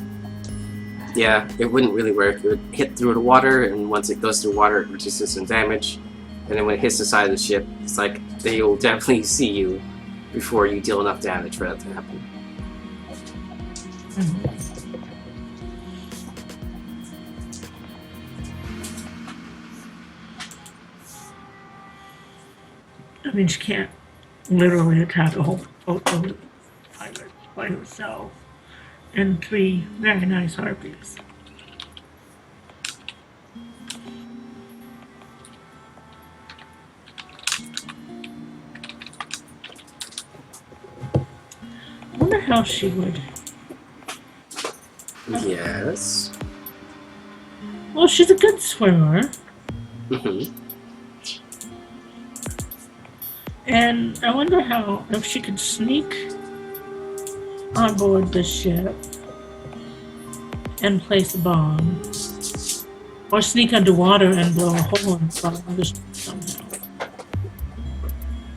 Yeah, it wouldn't really work. It would hit through the water, and once it goes through water, it reduces some damage. And then when it hits the side of the ship, it's like they will definitely see you before you deal enough damage for that to happen. I mean, she can't literally attack a whole boat of pirates by herself. And 3 very nice harpies. I wonder how she would. Yes. Well, she's a good swimmer. Mm-hmm. And I wonder how, if she could sneak on board the ship and place a bomb. Or sneak underwater and blow a hole in the bottom of the ship somehow.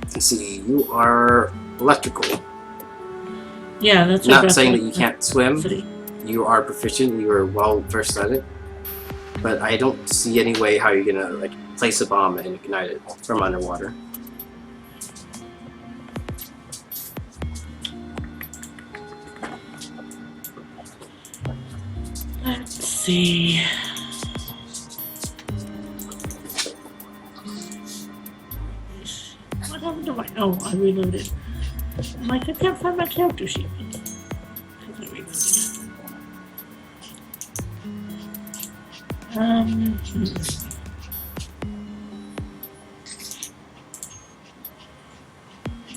Let's see, you are electrical. Yeah, that's Not saying that you can't swim. City. You are proficient, you are well versed at it. But I don't see any way how you're gonna like place a bomb and ignite it from underwater. Let's see. What happened to my... Oh, I reloaded. I'm like, I can't find my character sheet. Because I reloaded.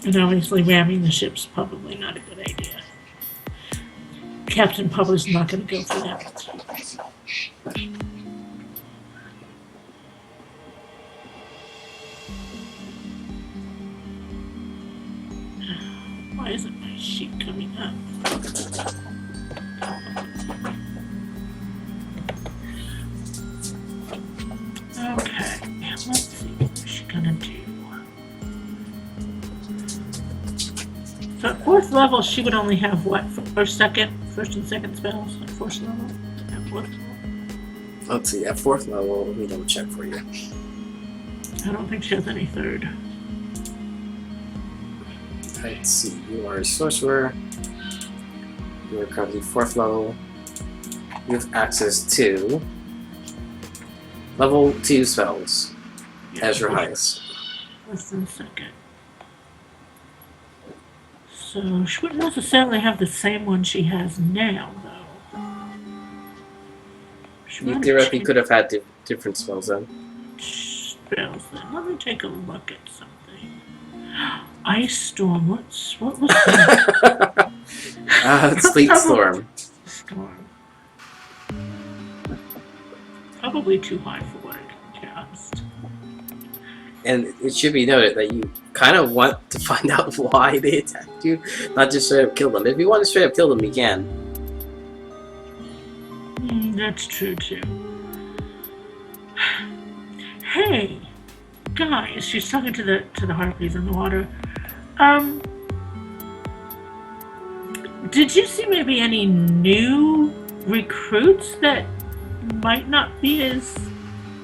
And obviously ramming the ship's probably not a good idea. Captain Pubber's not going to go for that. Why isn't my sheet coming up? Okay, let's see what she's gonna do. So at 4th level, she would only have what? First and second spells at 4th level? At 4th level? Let's see, at 4th level, let me double check for you. I don't think she has any 3rd. Let's see, you are a sorcerer. You are currently 4th level. You have access to level 2 spells as your highest. First and second. So she wouldn't necessarily have the same one she has now, though. You theoretically could have had different spells then. Spells then. Let me take a look at something. Ice Storm. What was that? Sleep Storm. Storm. Probably too high for what I can cast. And it should be noted that you kind of want to find out why they attacked you, not just straight up kill them. If you want to straight up kill them, you can. That's true too. Hey, guys, she's talking to the harpies in the water. Did you see maybe any new recruits that might not be as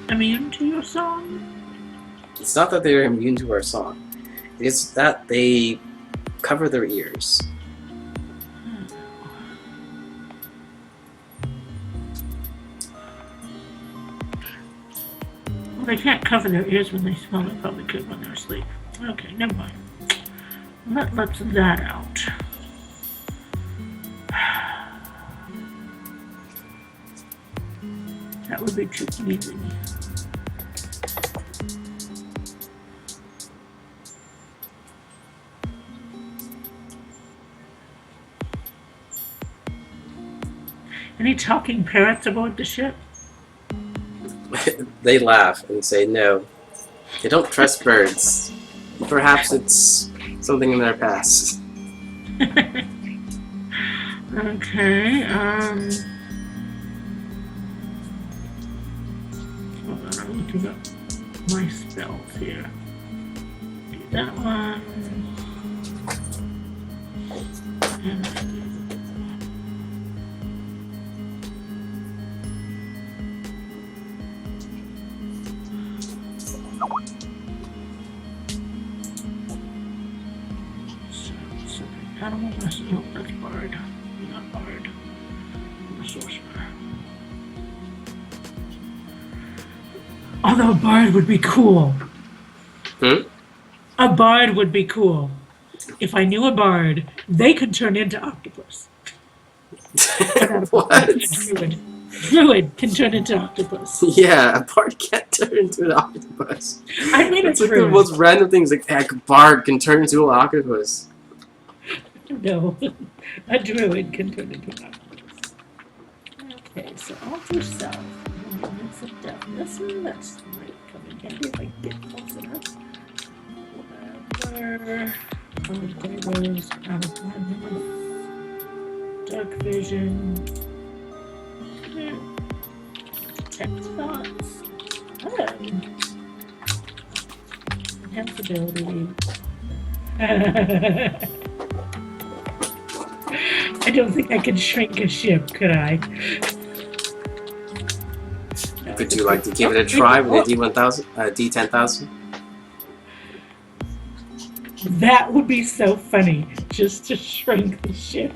immune to your song? It's not that they're immune to our song. It's that they cover their ears. Well, they can't cover their ears when they smell. They probably could when they're asleep. Okay, never mind. Let's that out. That would be too easy. Any talking parrots aboard the ship? They laugh and say no. They don't trust birds. Perhaps it's something in their past. Okay, hold on, I'm looking up my spells here. Do that one. And Animal, that's bard. Not bard. The sorcerer. Although a bard would be cool. A bard would be cool. If I knew a bard, they could turn into octopus. What? Druid can turn into octopus. Yeah, a bard can't turn into an octopus. I mean, It's like the most random things. Like, heck, a bard can turn into an octopus. No, a druid can turn into an octopus. Okay, so alter self. Moments of deafness. That's right. Coming handy if I get close enough. Whatever. Flavors, out of blindness. Dark vision. Detect thoughts. Enhance ability. I don't think I could shrink a ship, could I? No, Would you like to give it a try with a D1000? D10,000? That would be so funny, just to shrink the ship.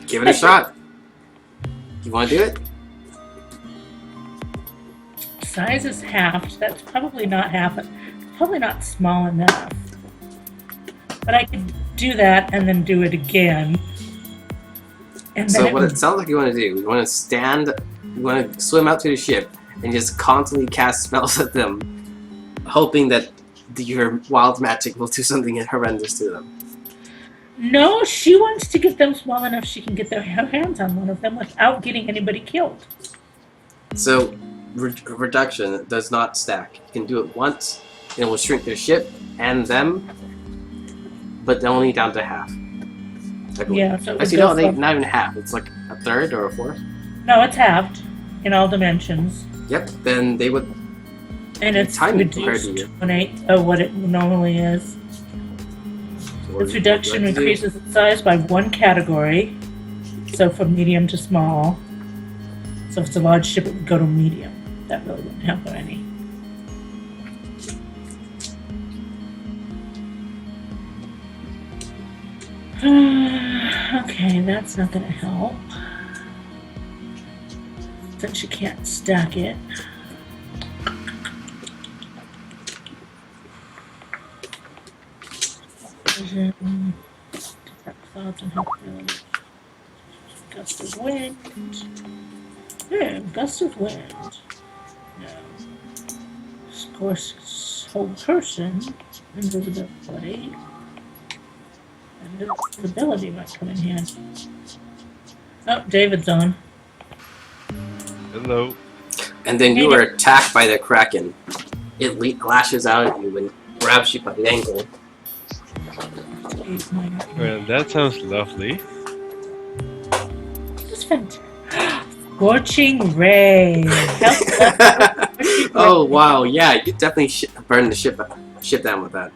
Give it a shot. You want to do it? Size is halved. That's probably not half. Probably not small enough. But I could do that and then do it again. And So then what it sounds like you want to do, you want to stand, you want to swim out to the ship and just constantly cast spells at them, hoping that your wild magic will do something horrendous to them. No, she wants to get them small enough she can get her hands on one of them without getting anybody killed. So reduction does not stack. You can do it once, and it will shrink their ship and them, but only down to half. Yeah, so it actually, goes no, from- not even half. It's like a third or a fourth. No, it's halved in all dimensions. Yep. Then they would. And it's tiny compared reduced to you. to an eighth of what it normally is. So This reduction increases its size by one category, so from medium to small. So if it's a large ship, it would go to medium. That really wouldn't help her any. Okay, that's not going to help. Since you can't stack it. Vision, detect thoughts and help ability. Gust of wind. Yeah, gust of wind. No. Scorch whole person. Invisibility. Invisibility might come in handy. Oh, David's on. Hello. And then you are attacked by the Kraken. It lashes out at you and grabs you by the ankle. Well, that sounds lovely. It's fantastic. Scorching ray. Oh wow, yeah, you definitely burn the ship down with that.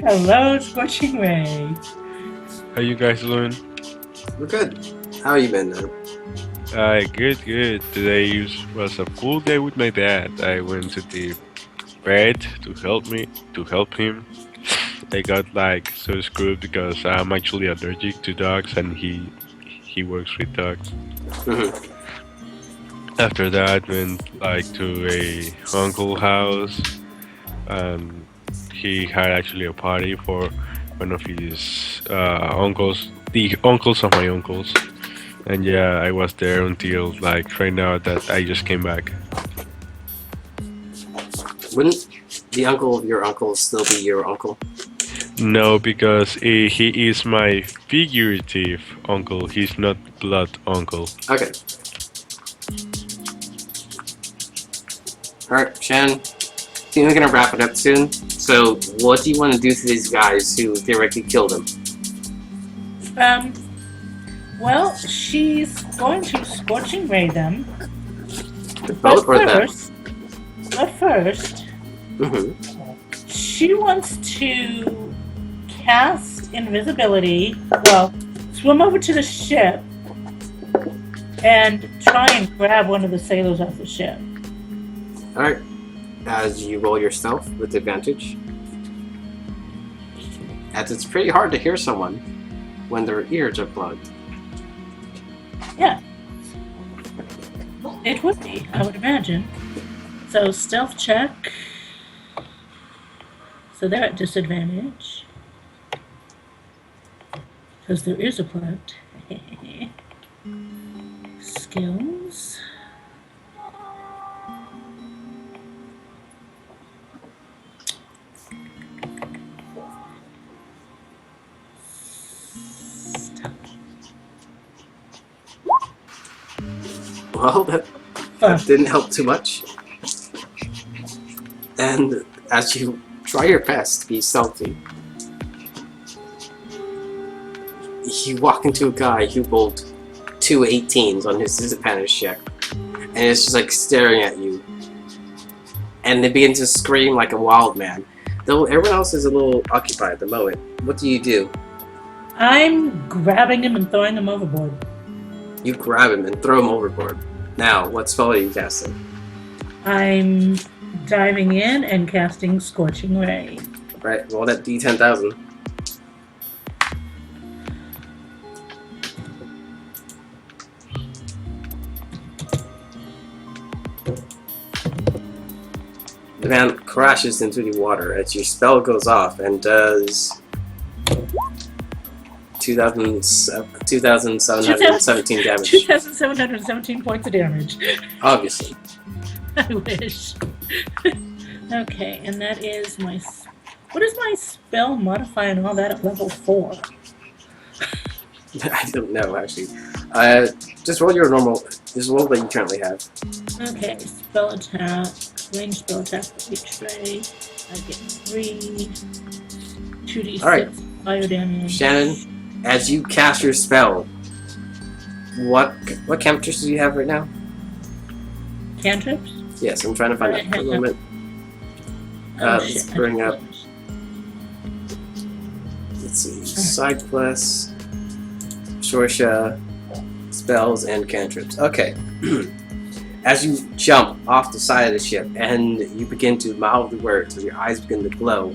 Hello, scorching ray. How you guys doing? We're good. How you been, man? Good. Today was a full day with my dad. I went to the vet to help him. I got like so screwed because I'm actually allergic to dogs and he works with dogs. After that, went like to a uncle house, and he had actually a party for one of his uncles, the uncles of my uncles. And yeah, I was there until like right now that I just came back. Wouldn't the uncle of your uncle still be your uncle? No, because he is my figurative uncle. He's not blood uncle. Okay. Alright, Shannon. I think we're gonna wrap it up soon. So, what do you want to do to these guys who directly killed him? Well, she's going to scorching ray them. Both or them? But first, she wants to cast invisibility. Well, swim over to the ship and try and grab one of the sailors off the ship. Alright. As you roll your stealth with advantage. As it's pretty hard to hear someone when their ears are plugged. Yeah. It would be, I would imagine. So stealth check. So they're at disadvantage. Because their ears are plugged. Skills. Well, that didn't help too much. And as you try your best to be stealthy, you walk into a guy who rolled 2 18s on his disadvantage check, and it's just like staring at you. And they begin to scream like a wild man. Though everyone else is a little occupied at the moment. What do you do? I'm grabbing him and throwing him overboard. You grab him and throw him overboard. Now, what spell are you casting? I'm diving in and casting Scorching Ray. Right, roll that D10,000. The man crashes into the water as your spell goes off and does 2,717 damage. 2,717 points of damage. Obviously. I wish. Okay, and that is my... What is my spell modify and all that at level 4? I don't know, actually. Just roll your normal... Just roll what you currently have. Okay, spell attack. Range spell attack for each ray. I get 3. 2d6 Alright. fire damage. Shannon, as you cast your spell, what cantrips do you have right now? Cantrips? Yes, I'm trying to find out for a moment. Let's bring up... Let's see. Side quests, Sorchia, spells, and cantrips. Okay. As you jump off the side of the ship and you begin to mouth the words, and your eyes begin to glow,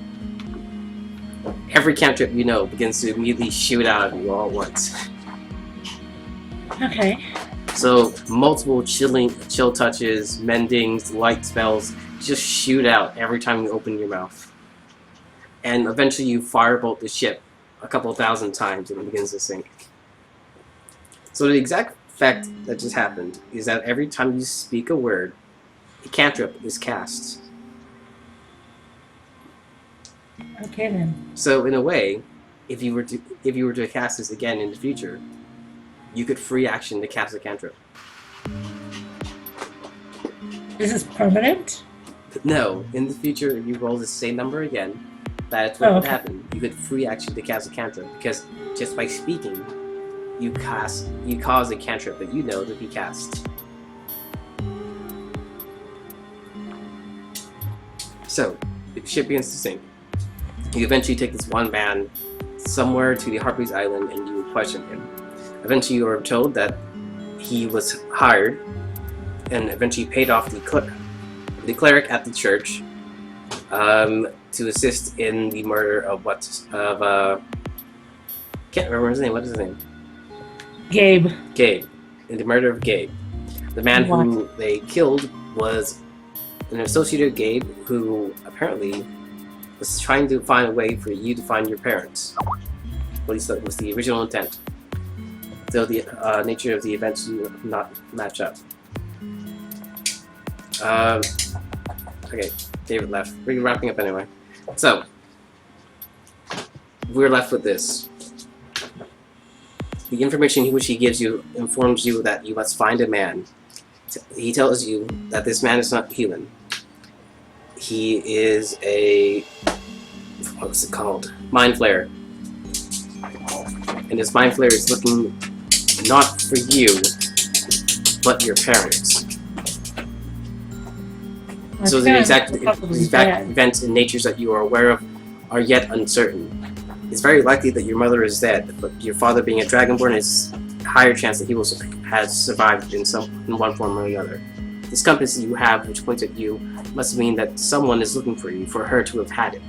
every cantrip you know begins to immediately shoot out of you all at once. Okay. So multiple chill touches, mendings, light spells just shoot out every time you open your mouth. And eventually you firebolt the ship a couple thousand times and it begins to sink. So the exact effect that just happened is that every time you speak a word, a cantrip is cast. Okay then. So in a way, if you were to cast this again in the future, you could free action to cast a cantrip. Is this permanent? No, in the future, if you roll the same number again, that's what would okay. happen. You could free action to cast a cantrip because just by speaking, you cause a cantrip that you know to be cast. So the ship begins to sink. You eventually take this one man somewhere to the Harpies Island and you question him. Eventually you are told that he was hired and eventually paid off the cleric at the church to assist in the murder of can't remember his name. What is his name? Gabe. Gabe. In the murder of Gabe. The man who they killed was an associate of Gabe who apparently was trying to find a way for you to find your parents. At least that was the original intent. Though the nature of the events do not match up. Okay, David left. We're wrapping up anyway. So, we're left with this. The information which he gives you informs you that you must find a man. He tells you that this man is not human. He is a... what's it called? Mind Flayer. And this Mind Flayer is looking not for you, but your parents. So the exact events and natures that you are aware of are yet uncertain. It's very likely that your mother is dead, but your father being a Dragonborn is a higher chance that he has survived in one form or the other. this compass you have, which points at you, must mean that someone is looking for you, for her to have had it.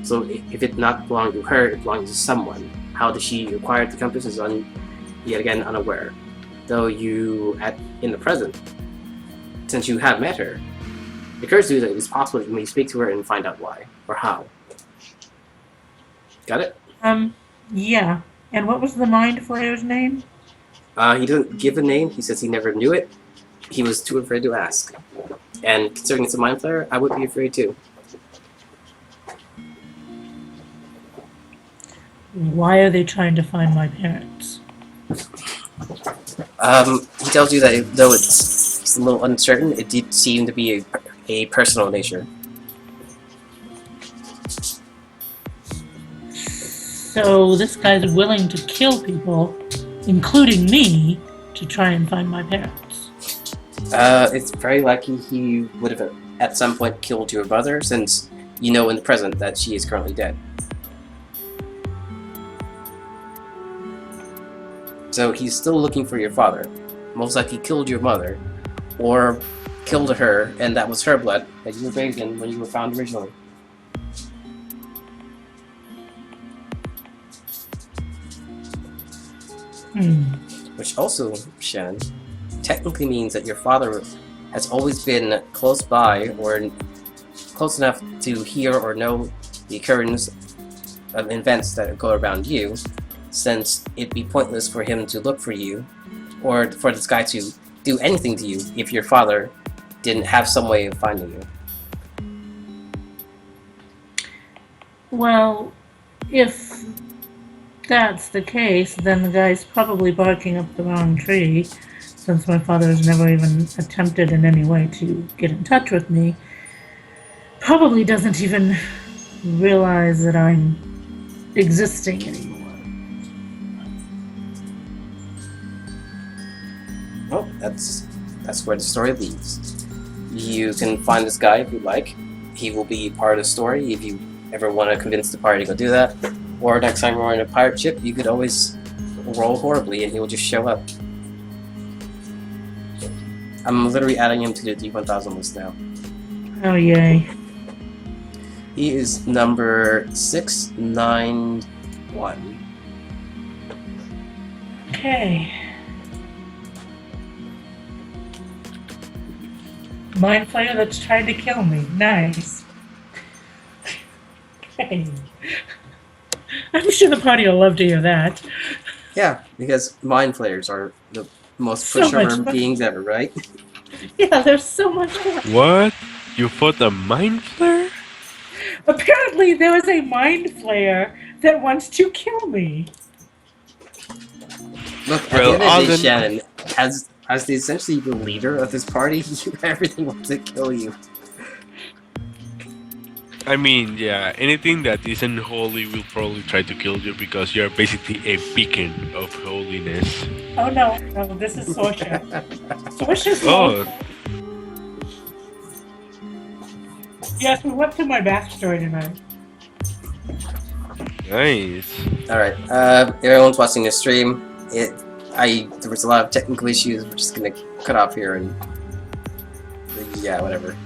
So if it not belonged to her, it belonged to someone. How did she acquire the compass is yet again unaware. Though in the present, since you have met her, it occurs to you that it is possible that you may speak to her and find out why, or how. Got it? Yeah. And what was the Mind Flayer's name? He doesn't give a name. He says he never knew it. He was too afraid to ask. And considering it's a Mind Flayer, I would be afraid too. Why are they trying to find my parents? He tells you that though it's a little uncertain, it did seem to be a personal nature. So this guy's willing to kill people, including me, to try and find my parents. It's very likely he would have at some point killed your mother, since you know in the present that she is currently dead. So he's still looking for your father. Most likely killed your mother, or killed her, and that was her blood that you were bathed in when you were found originally. Which also, Shannon, technically means that your father has always been close by, or close enough to hear or know the occurrence of events that go around you, since it'd be pointless for him to look for you, or for this guy to do anything to you if your father didn't have some way of finding you. Well, if that's the case, then the guy's probably barking up the wrong tree, since my father has never even attempted in any way to get in touch with me. Probably doesn't even realize that I'm existing anymore. Well, that's where the story leads. You can find this guy if you like. He will be part of the story if you ever want to convince the party to go do that. Or next time we're on a pirate ship, you could always roll horribly and he will just show up. I'm literally adding him to the D1000 list now. Oh, yay. He is number 691. Okay. Mind Flayer that's tried to kill me. Nice. Okay. I'm sure the party will love to hear that. Yeah, because mind flayers are the most So much pushover fun. beings ever, right? Yeah, there's so much fun. What? You fought a mind flare? Apparently, there was a Mind Flayer that wants to kill me. Look, at Well, the end of the day, Alden- Shannon, as the essentially the leader of this party, everything wants to kill you. I mean, yeah, anything that isn't holy will probably try to kill you because you're basically a beacon of holiness. Oh no, this is Sorchia. Sorchia's Oh, Yes, we went through my backstory tonight. nice. Alright, everyone's watching the stream. There was a lot of technical issues. We're just gonna cut off here and yeah, whatever.